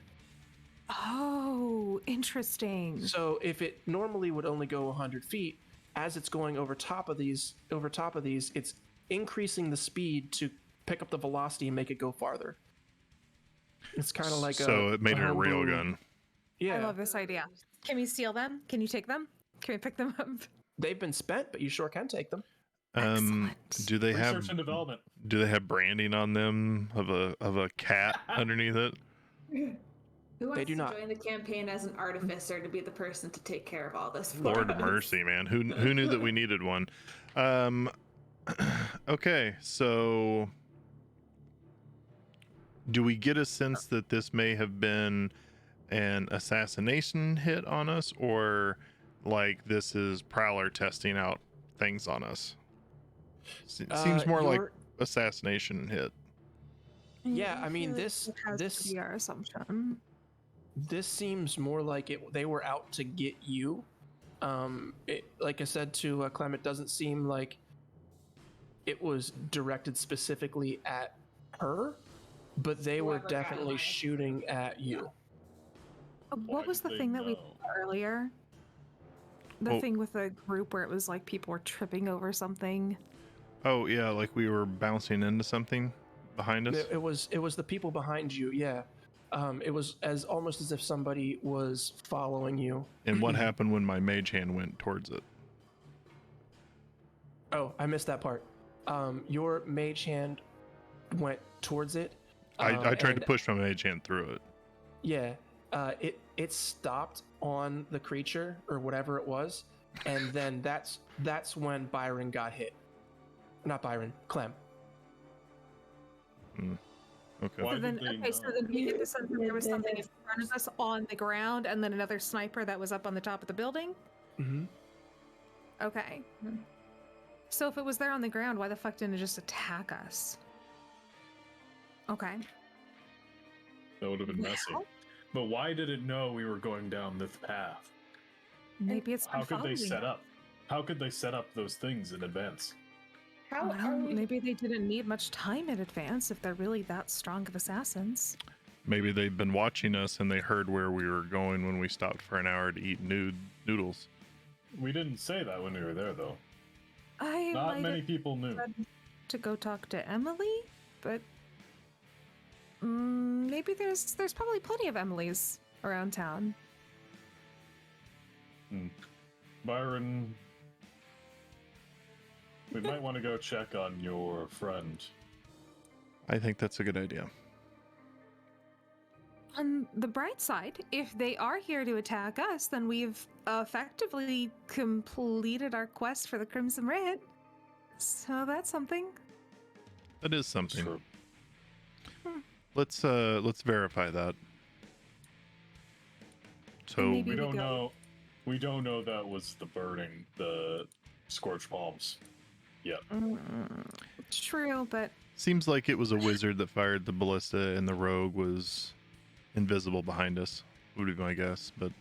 Oh, interesting. So if it normally would only go 100 feet, as it's going over top of these, it's increasing the speed to pick up the velocity and make it go farther. It's kind of like so it made it a homebrew- railgun. Yeah, I love this idea. Can we steal them? Can you take them? Can we pick them up? they've been spent, but you sure can take them. Excellent. Do they Research have and development. do they have branding on them of a cat underneath it? Who wants They do to not. join the campaign as an artificer to be the person to take care of all this? for Lord us? mercy, man. Who knew that we needed one? Okay, so do we get a sense that this may have been an assassination hit on us, or like this is Prowler testing out things on us? Seems more like assassination hit. Yeah, I mean, this has to be our assumption. this seems more like they were out to get you. Like I said to Clem, it doesn't seem like it was directed specifically at her, but they were Whoever got definitely fired. shooting at you. What was the thing that we saw earlier? The Oh. thing with the group where it was like people were tripping over something. Oh yeah, like we were bouncing into something behind us. It was the people behind you. Yeah, it was almost as if somebody was following you. And what happened when my mage hand went towards it? Oh, I missed that part. Your mage hand went towards it. I tried to and- push my mage hand through it. Yeah, it stopped on the creature or whatever it was, and then that's when Byron got hit. Not Byron, Clem. Okay. Why So then, did they okay, so know? then we get the sense that there was something in front of us on the ground, and then another sniper that was up on the top of the building. Mm-hmm. Okay. So if it was there on the ground, why the fuck didn't it just attack us? Okay. That would have been messy. But why did it know we were going down this path? Maybe it's been How could they following set us. up? How could they set up those things in advance? How Well, are we? maybe they didn't need much time in advance if they're really that strong of assassins. Maybe they've been watching us and they heard where we were going when we stopped for an hour to eat noodles. We didn't say that when we were there, though. I Not might many have people knew. said to go talk to Emily, but maybe there's probably plenty of Emilys around town. Byron, we might want to go check on your friend. I think that's a good idea. On the bright side, if they are here to attack us, then we've effectively completed our quest for the Crimson Red. So that's something. That is something. True. Let's verify that. So Maybe We we don't go- know. We don't know that was the scorched palms. True, but seems like it was a wizard that fired the ballista and the rogue was invisible behind us, would be my guess, but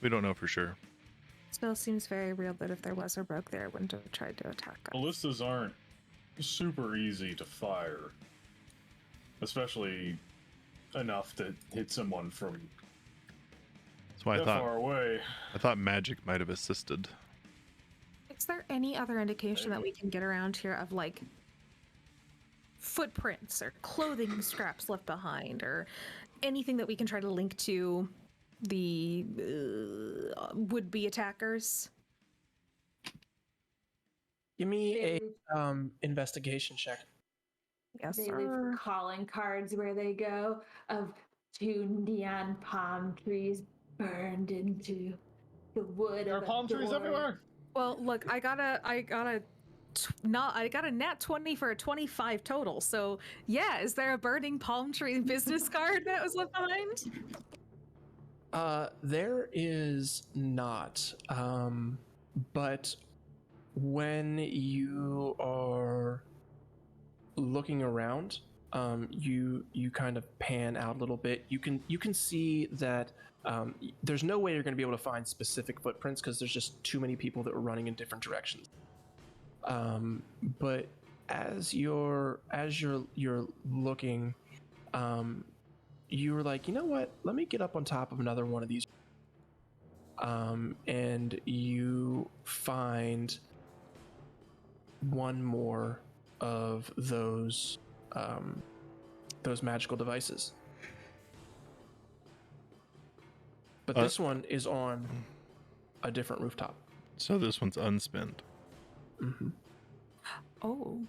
we don't know for sure. still seems very real that if there was a rogue there, it wouldn't have tried to attack us. Ballistas aren't super easy to fire, especially enough to hit someone from That's why that far away. I thought magic might have assisted. Is there any other indication that we can get around here of like footprints or clothing scraps left behind or anything that we can try to link to the would-be attackers? Give me They a leave- investigation check. Yes, They sir. leave calling cards where they go of 2 neon palm trees burned into the wood. There are of a palm trees door. everywhere. Well, look, I got a nat 20 for a 25 total. So, yeah, is there a burning palm tree business card that was left behind? There is not. But when you are looking around, you kind of pan out a little bit. You can see that there's no way you're going to be able to find specific footprints because there's just too many people that were running in different directions. But as you're looking, you were like, you know what? Let me get up on top of another one of these. And you find one more of those magical devices. But this one is on a different rooftop. So this one's unspent. Mm-hmm. Oh,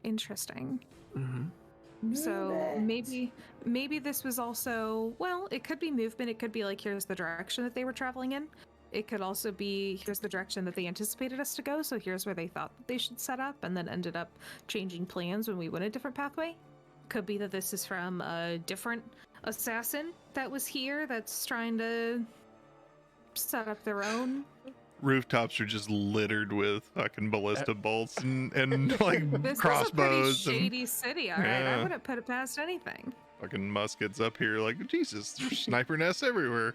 interesting. Mm-hmm. So Movement. maybe this was also, well, it could be movement. It could be like, here's the direction that they were traveling in. It could also be, here's the direction that they anticipated us to go. So here's where they thought that they should set up and then ended up changing plans when we went a different pathway. Could be that this is from a different assassin that was here that's trying to set up their own. Rooftops are just littered with fucking ballista bolts and like This crossbows is a pretty shady city, all right? Yeah. I wouldn't put it past anything. and fucking muskets up here. Like, Jesus, there's sniper nests everywhere.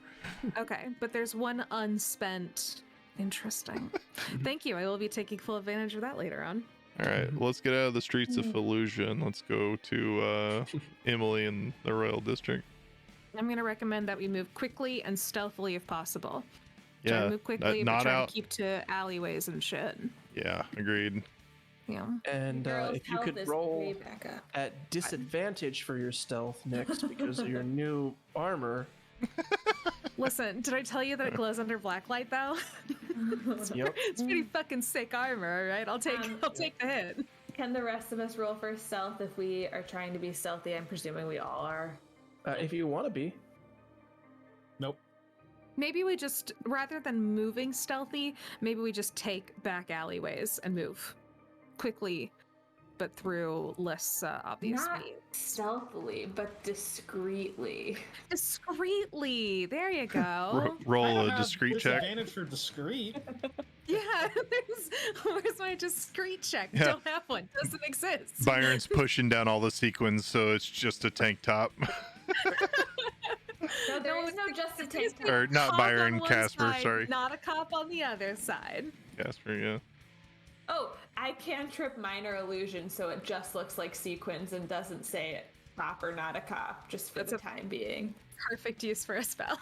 Okay, but there's one unspent. Interesting. Thank you. I will be taking full advantage of that later on. All right, let's get out of the streets of Fallujah and let's go to Emily and the Royal District. I'm going to recommend that we move quickly and stealthily if possible. Try Yeah, to move quickly, but not try out. to keep to alleyways and shit. Yeah, agreed. Yeah. And Girl's if you health could is roll way back up. at disadvantage for your stealth, Nyx, because of your new armor. Listen, did I tell you that it glows under blacklight though? Yep. It's pretty fucking sick armor, all right? I'll take the hit. Can the rest of us roll for stealth if we are trying to be stealthy? I'm presuming we all are. If you want to be. Nope. Maybe we just, rather than moving stealthy, maybe we just take back alleyways and move quickly, but through less obvious Not means. stealthily, but discreetly. Discreetly. There you go. Roll a discreet check. Disadvantage for discreet. Yeah. Where's my discreet check? Yeah. Don't have one. Doesn't exist. Byron's pushing down all the sequins, so it's just a tank top. No, there is no just a tank top. Or not Cop Byron, on one Kaspar, side, sorry. Not a cop on the other side. Casper, yeah. Oh, I cantrip minor illusion, so it just looks like sequins and doesn't say it cop or not a cop, just for the time being. Perfect use for a spell.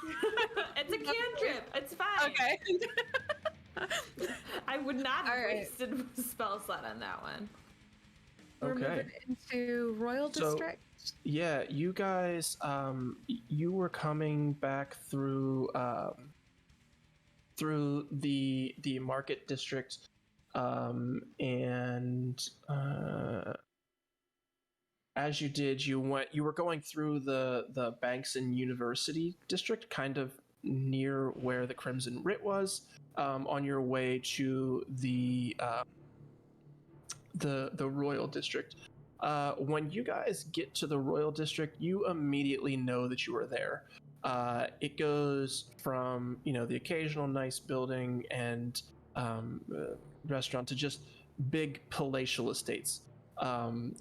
It's a cantrip. It's fine. Okay. I would not have All right. wasted a spell slot on that one. We're Okay. moving into Royal So- District. Yeah, you guys, you were coming back through through the market district, and as you did, you were going through the banks and university district, kind of near where the Crimson Writ was, on your way to the Royal District. When you guys get to the Royal District, you immediately know that you are there. It goes from, the occasional nice building and restaurant to just big palatial estates.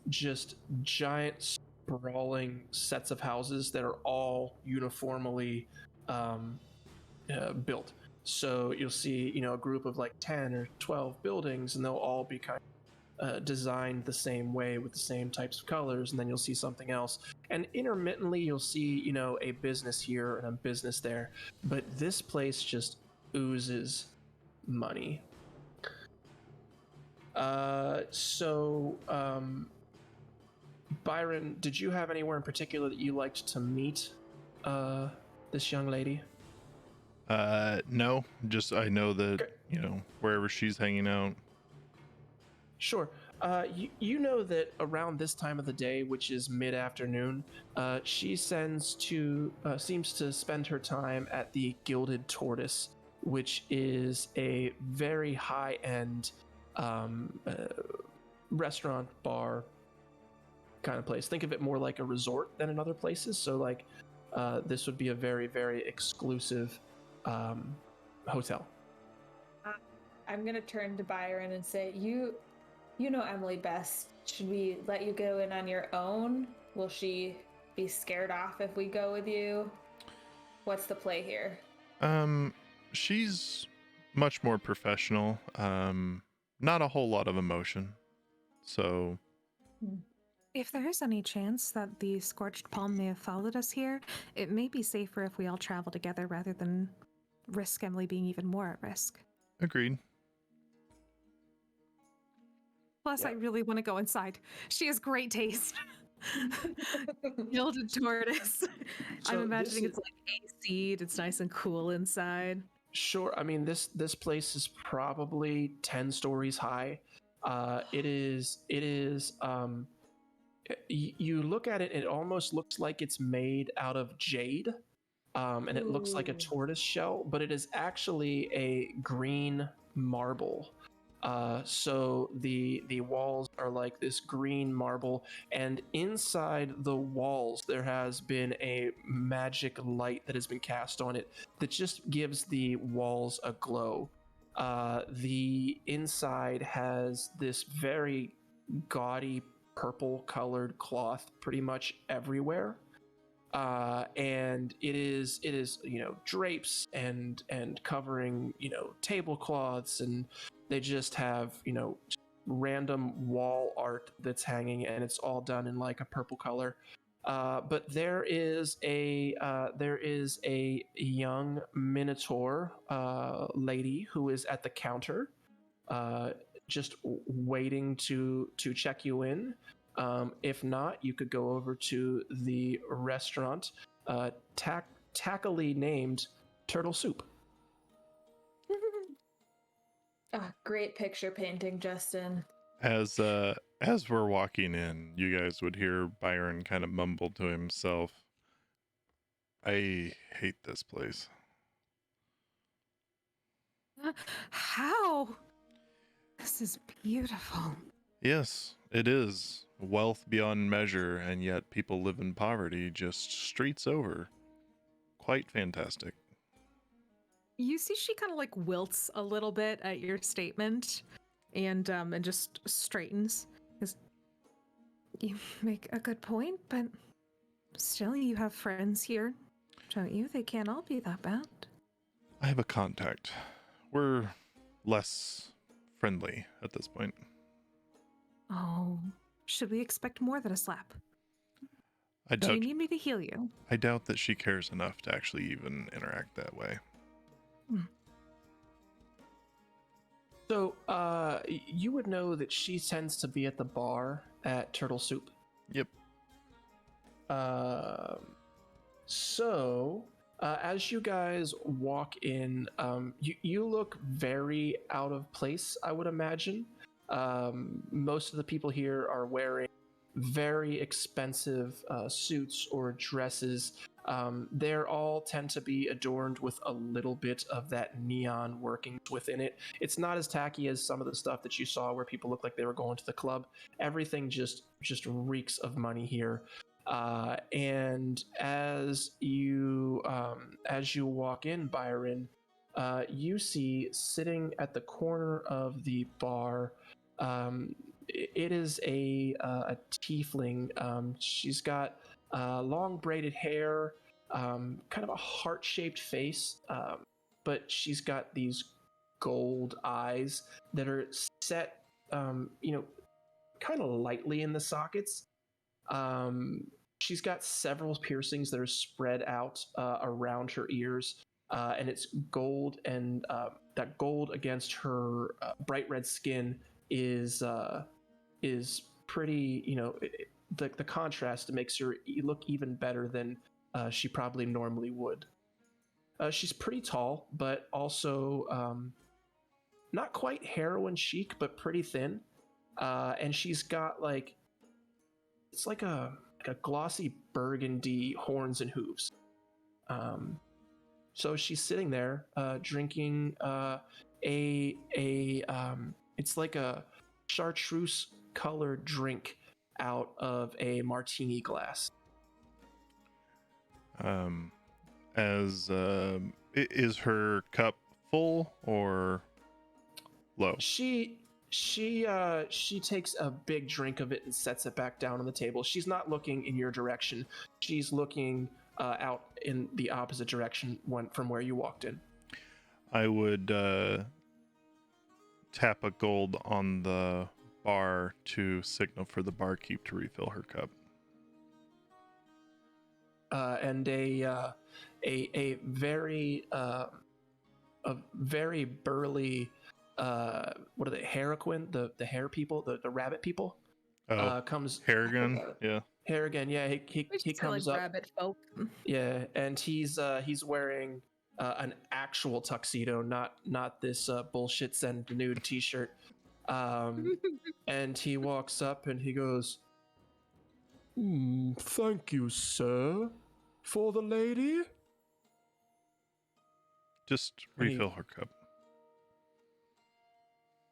Just giant sprawling sets of houses that are all uniformly built. So you'll see, a group of like 10 or 12 buildings, and they'll all be kind of designed the same way with the same types of colors, and then you'll see something else, and intermittently you'll see a business here and a business there, but this place just oozes money. Byron, did you have anywhere in particular that you liked to meet this young lady? No, just I know that, wherever she's hanging out. Sure. You know that around this time of the day, which is mid-afternoon, she seems to spend her time at the Gilded Tortoise, which is a very high-end restaurant, bar kind of place. Think of it more like a resort than in other places. So, this would be a very, very exclusive hotel. I'm gonna turn to Byron and say, You know Emily best. Should we let you go in on your own? Will she be scared off if we go with you? What's the play here? She's much more professional. Not a whole lot of emotion. So If there is any chance that the Scorched Palm may have followed us here, it may be safer if we all travel together rather than risk Emily being even more at risk. agreed. Plus, I really want to go inside. She has great taste. Gilded Tortoise. I'm So imagining this it's like AC'd. It's nice and cool inside. Sure. I mean, this place is probably 10 stories high. It is. You look at it, it almost looks like it's made out of jade, and it looks like a tortoise shell, but it is actually a green marble. So the walls are like this green marble, and inside the walls there has been a magic light that has been cast on it that just gives the walls a glow. The inside has this very gaudy purple colored cloth pretty much everywhere. And it is drapes and covering tablecloths, and they just have random wall art that's hanging, and it's all done in like a purple color. But there is a young Minotaur lady who is at the counter, just waiting to check you in. If not, you could go over to the restaurant, tackily named Turtle Soup. Great picture painting, Justin. As we're walking in, you guys would hear Byron kind of mumble to himself, "I hate this place." How? This is beautiful. Yes, it is. Wealth beyond measure, and yet people live in poverty just streets over. Quite fantastic. You see, she kind of like wilts a little bit at your statement, and just straightens. Because you make a good point, but still, you have friends here, don't you? They can't all be that bad. I have a contact. We're less friendly at this point. Oh, should we expect more than a slap? I Do you need me to heal you? I doubt that she cares enough to actually even interact that way. So, you would know that she tends to be at the bar at Turtle Soup. Yep. As you guys walk in, you look very out of place, I would imagine. Most of the people here are wearing very expensive suits or dresses. They're all tend to be adorned with a little bit of that neon working within it. It's not as tacky as some of the stuff that you saw where people look like they were going to the club. Everything just reeks of money here. And as you walk in, Byron, you see sitting at the corner of the bar. It is a tiefling. She's got long braided hair, kind of a heart-shaped face, but she's got these gold eyes that are set, kind of lightly in the sockets. She's got several piercings that are spread out around her ears, and it's gold, and that gold against her bright red skin is pretty, the contrast makes her look even better than she probably normally would. She's pretty tall, but also not quite heroin chic, but pretty thin. And she's got it's like a glossy burgundy horns and hooves. So she's sitting there drinking it's like a chartreuse colored drink out of a martini glass. Is her cup full or low? She takes a big drink of it and sets it back down on the table. She's not looking in your direction. She's looking out in the opposite direction from where you walked in. I would tap a gold on the bar to signal for the barkeep to refill her cup. And a very burly what are they, Harlequin, the hair people, the rabbit people, comes. Harrigan, yeah. Harrigan, yeah, he comes like up. Rabbit folk. Yeah, and he's wearing an actual tuxedo, not this bullshit send nude t-shirt. And he walks up and he goes, "Thank you, sir. For the lady?" Just refill her cup.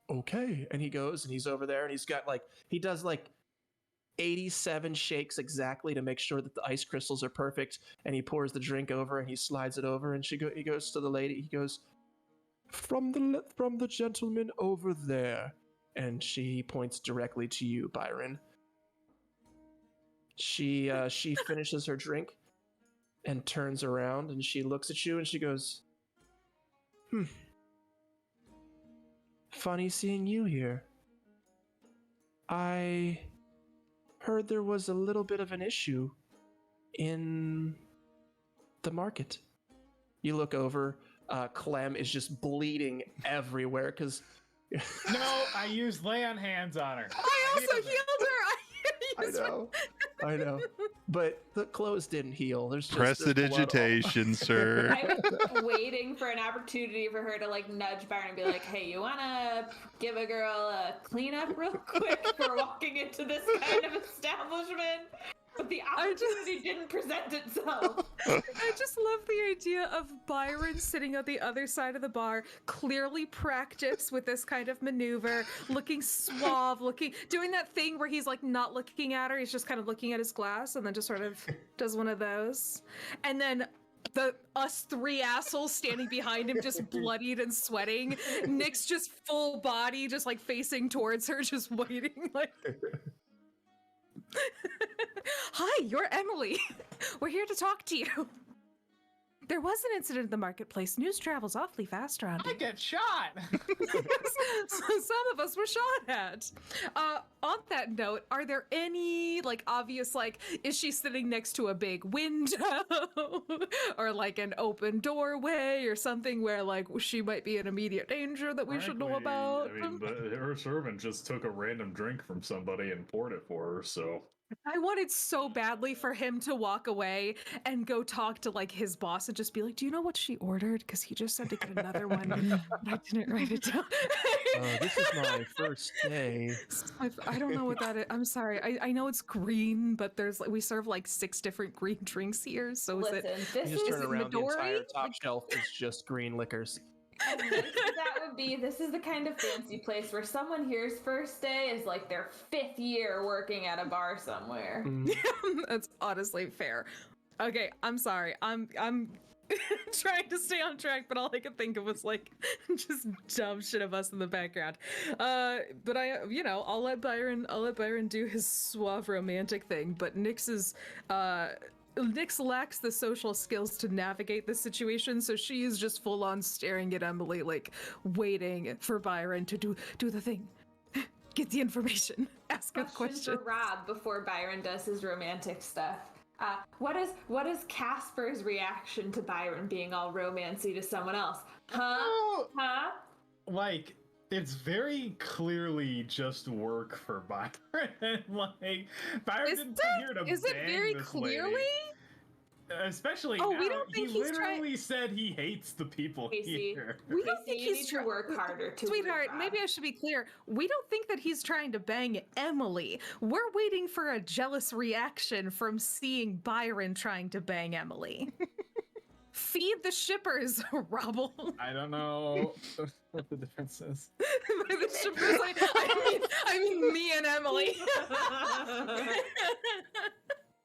Okay. And he goes and he's over there and he's got he does 87 shakes exactly to make sure that the ice crystals are perfect. And he pours the drink over and he slides it over, and he goes to the lady. He goes, from the gentleman over there. And she points directly to you, Byron. She finishes her drink and turns around and she looks at you and she goes, "Funny seeing you here." I heard there was a little bit of an issue in the market. You look over, Clem is just bleeding everywhere because. No, I used lay on hands on her. I also healed her. I know, but the clothes didn't heal. There's just Prestidigitation, sir. I was waiting for an opportunity for her to like nudge Byron and be like, "Hey, you wanna give a girl a cleanup real quick for walking into this kind of establishment?" But the opportunity didn't present itself. I just love the idea of Byron sitting on the other side of the bar, clearly practiced with this kind of maneuver, looking suave, doing that thing where he's like not looking at her, he's just kind of looking at his glass and then just sort of does one of those. And then us three assholes standing behind him, just bloodied and sweating. Nyx just full body, just like facing towards her, just waiting like... Hi, you're Emily. We're here to talk to you. There was an incident in the marketplace. News travels awfully fast around I here. get shot. Some of us were shot at. On that note, are there any like obvious like is she sitting next to a big window or like an open doorway or something where like she might be in immediate danger that we should know about? I mean, her servant just took a random drink from somebody and poured it for her, so. I wanted so badly for him to walk away and go talk to like his boss and just be like, "Do you know what she ordered? Because he just said to get another one, but I didn't write it down." This is my first day. I don't know what that is. I'm sorry. I know it's green, but there's we serve like 6 different green drinks here. So Listen, is it? this You just is turn around, the entire Midori? top shelf is just green liquors. as nice as that would be. This is the kind of fancy place where someone here's first day is like their 5th year working at a bar somewhere. That's honestly fair. Okay, I'm sorry. I'm trying to stay on track, but all I could think of was like just dumb shit of us in the background. But I'll let Byron do his suave romantic thing. But Nyx lacks the social skills to navigate this situation, so she is just full on staring at Emily, like waiting for Byron to do the thing. Get the information. Ask her the question. For Rob before Byron does his romantic stuff. What is Kaspar's reaction to Byron being all romancy to someone else? Huh? Like, it's very clearly just work for Byron. Like, Byron didn't come here to Is it bang very this clearly? lady. Especially Oh, now, we don't think he he's literally said he hates the people Casey, here. We don't think you he's need to work harder to Sweetheart, Rob. maybe I should be clear. We don't think that he's trying to bang Emily. We're waiting for a jealous reaction from seeing Byron trying to bang Emily. Feed the shippers, Robble. I don't know what the difference is. By the shippers, I mean me and Emily.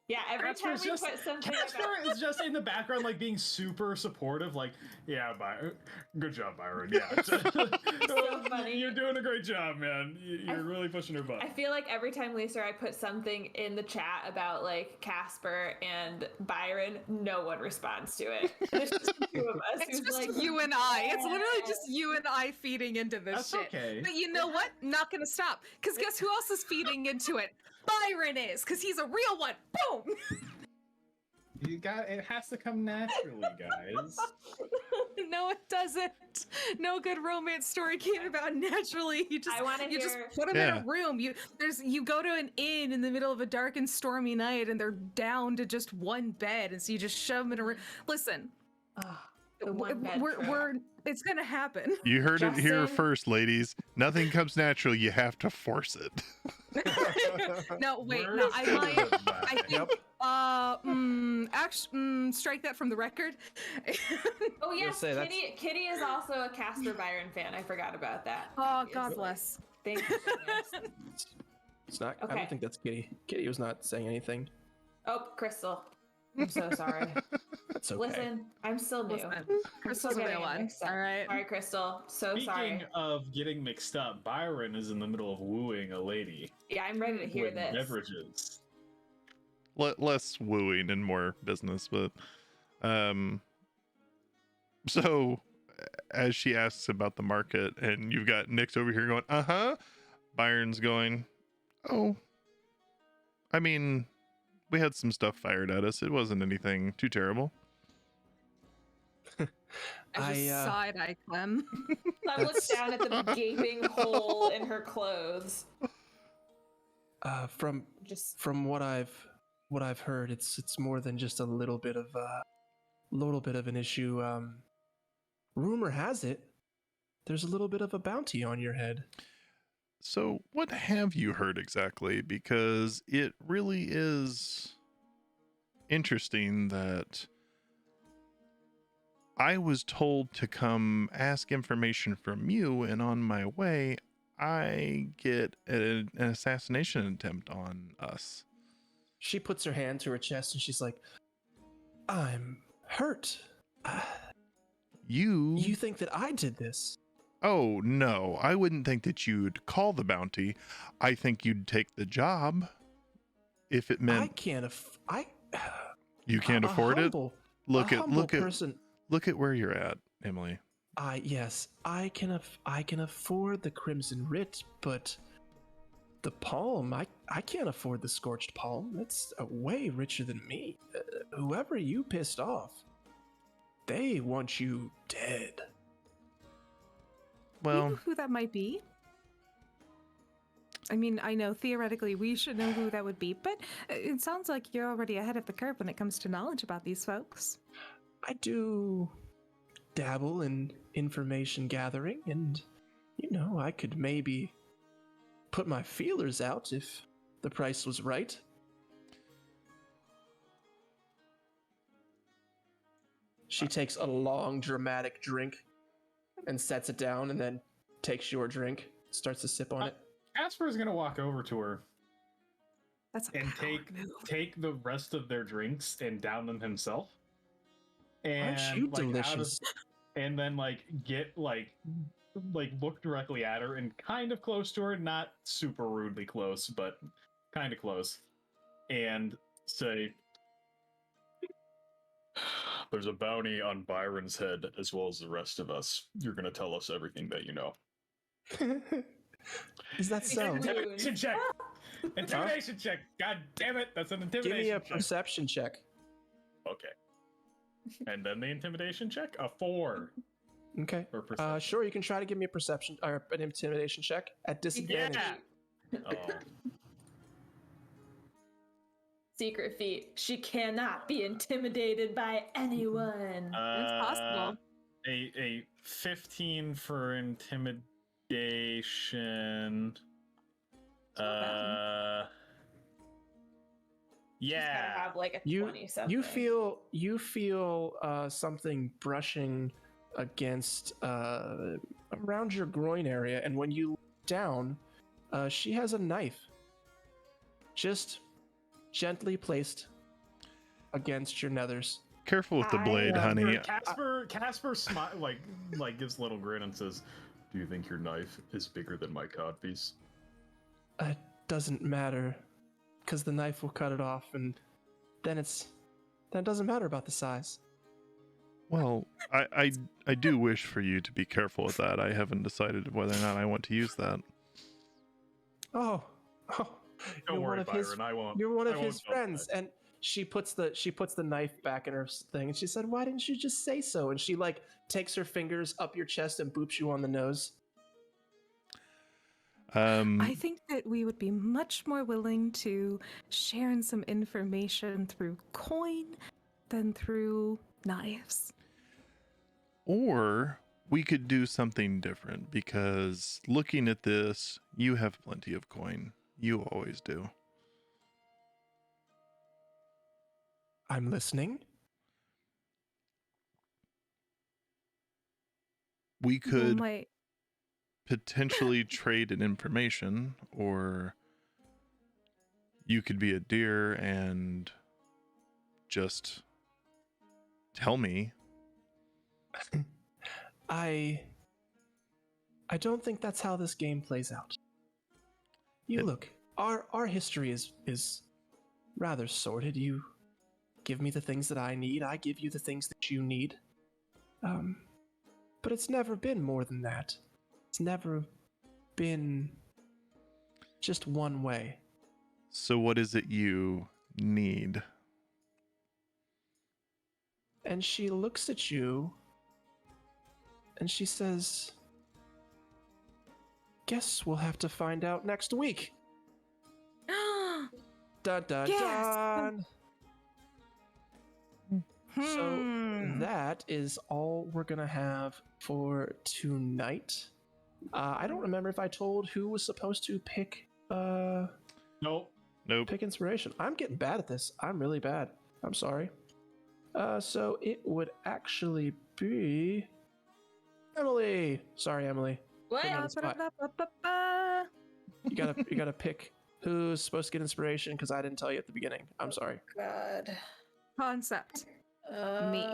Yeah, every time we put something Kaspar is just in the background, like being super supportive, like, yeah, Byron, good job, Byron. Yeah, so funny. You're doing a great job, man. You're really pushing her butt. I feel like every time Lisa, I put something in the chat about like Kaspar and Byron, no one responds to it. It's just the 2 of us. It's who's just like, you and I. It's literally just you and I feeding into this That's shit. okay. But you know what? Not gonna stop. Because guess who else is feeding into it? Byron is, because he's a real one. Boom! It has to come naturally, guys. No, it doesn't. No good romance story came about naturally. You just put them in a room. You go to an inn in the middle of a dark and stormy night, and they're down to just one bed, and so you just shove them in a room. Listen, it's gonna happen. You heard it here first, ladies. Nothing comes natural. You have to force it. No, wait, no, I think, actually, strike that from the record. Oh yes, Kitty is also a Kaspar Byron fan. I forgot about that. Oh, God bless. Thank you. It's not. Okay. I don't think that's Kitty. Kitty was not saying anything. Oh, Crystal. I'm so sorry. That's okay. Listen, I'm still new. Crystal's a real one. All right. Sorry, Crystal. So Speaking sorry. of getting mixed up, Byron is in the middle of wooing a lady. Yeah, I'm ready to hear with this. beverages. Less wooing and more business, but so as she asks about the market, and you've got Nyx over here going, Byron's going, Oh, I mean, we had some stuff fired at us. It wasn't anything too terrible. I just side-eye Clem. I looked down at the gaping hole in her clothes. From what I've heard, it's more than just a little bit of an issue. Rumor has it there's a little bit of a bounty on your head. So, what have you heard exactly? Because it really is interesting that I was told to come ask information from you, and on my way, I get an assassination attempt on us. She puts her hand to her chest and she's like, I'm hurt. You think that I did this? Oh, no. I wouldn't think that you'd call the bounty. I think you'd take the job if it meant... You can't afford it? Look at where you're at, Emily. Yes, I can afford the Crimson Writ, but the palm, I can't afford the Scorched Palm. That's way richer than me. Whoever you pissed off, they want you dead. Well, you know who that might be? I mean, I know theoretically we should know who that would be, but it sounds like you're already ahead of the curve when it comes to knowledge about these folks. I do dabble in information gathering, and, I could maybe put my feelers out if the price was right. She takes a long, dramatic drink and sets it down, and then takes your drink, starts to sip on it. Kaspar is going to walk over to her That's a and power take the rest of their drinks and down them himself. And aren't you delicious? And then get look directly at her and kind of close to her, not super rudely close, but kind of close, and say, there's a bounty on Byron's head as well as the rest of us. You're going to tell us everything that you know. Is that so? Intimidation check. Intimidation check. God damn it. That's an intimidation check. Give me a perception check. Okay. And then the intimidation check? A 4. Okay. Sure, you can try to give me a perception or an intimidation check at disadvantage. Yeah. Oh. Secret feat. She cannot be intimidated by anyone. It's possible. A 15 for intimidation. Yeah. Have like a 20 something. You feel something brushing against around your groin area, and when you look down, she has a knife just gently placed against your nethers. Careful with the blade, honey. Kaspar gives a little grin and says, "Do you think your knife is bigger than my codpiece?" It doesn't matter, because the knife will cut it off, and then it doesn't matter about the size. Well, I do wish for you to be careful with that. I haven't decided whether or not I want to use that. Oh, don't worry, Byron. I won't. You're one of his friends, and she puts the knife back in her thing, and she said, "Why didn't you just say so?" And she takes her fingers up your chest and boops you on the nose. I think that we would be much more willing to share in some information through coin than through knives. Or we could do something different, because looking at this, you have plenty of coin. You always do. I'm listening. We could potentially trade an information, or you could be a deer and just tell me. I don't think that's how this game plays out. Look, our history is rather sordid. You give me the things that I need, I give you the things that you need. But it's never been more than that. It's never been just one way. So what is it you need? And she looks at you and she says, guess we'll have to find out next week. Dun dun Yes. dun. So that is all we're gonna have for tonight. I don't remember if I told who was supposed to pick Nope. pick inspiration. I'm getting bad at this. I'm really bad. I'm sorry. So it would actually be Emily. Sorry, Emily. What? Put me on the spot. You gotta pick who's supposed to get inspiration because I didn't tell you at the beginning. I'm sorry. God. Concept. Me.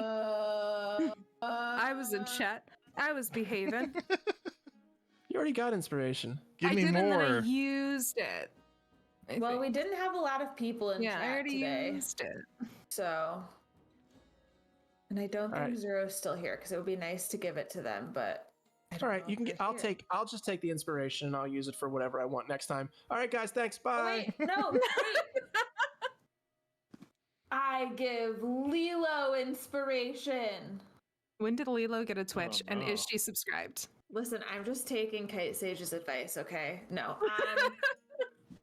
I was in chat. I was behaving. You already got inspiration. Give I me did, and then I more. used it. I Well, think. we didn't have a lot of people in Yeah, I chat already today, used it. so. And I don't think Alright. Zero's still here because it would be nice to give it to them, but. I don't All right, know you if can they're get. here. I'll just take the inspiration and I'll use it for whatever I want next time. All right, guys. Thanks. Oh, Bye. wait, no, wait. I give Lilo inspiration. When did Lilo get a Twitch, and is no. she subscribed? Listen, I'm just taking Kite Sage's advice, okay? No.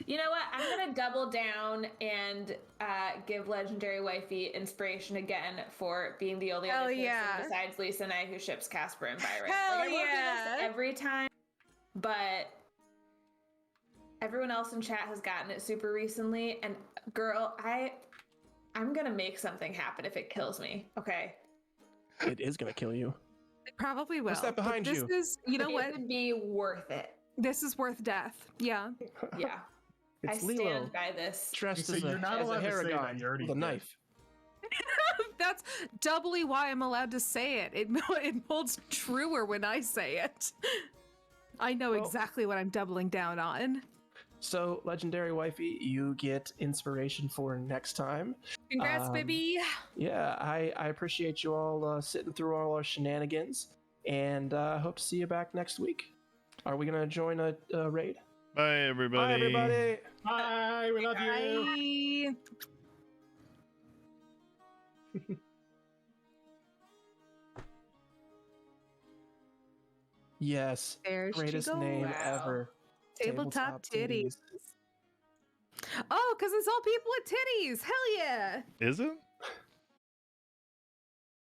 You know what? I'm gonna double down and give Legendary Wifey inspiration again for being the only Hell other person yeah. besides Lisa and I who ships Kaspar and Byron. Hell I won't do yeah. this every time, but everyone else in chat has gotten it super recently. And girl, I'm gonna make something happen if it kills me. Okay. It is gonna kill you. It probably will. What's that but behind this you? is, you know It what? would be worth it. This is worth death. Yeah. Yeah. It's I Lilo stand by this. dressed So as you're not as allowed to say that, Haragon you already with a did. knife. That's doubly why I'm allowed to say it. It holds truer when I say it. I know Well- exactly what I'm doubling down on. So, Legendary Wifey, you get inspiration for next time. Congrats, baby. Yeah, I appreciate you all sitting through all our shenanigans, and hope to see you back next week. Are we gonna join a raid? Bye, everybody. Bye, everybody. Bye. We love you. Bye. Yes, There she greatest goes. name Wow. ever. Tabletop titties. Oh, because it's all people with titties. Hell yeah. Is it?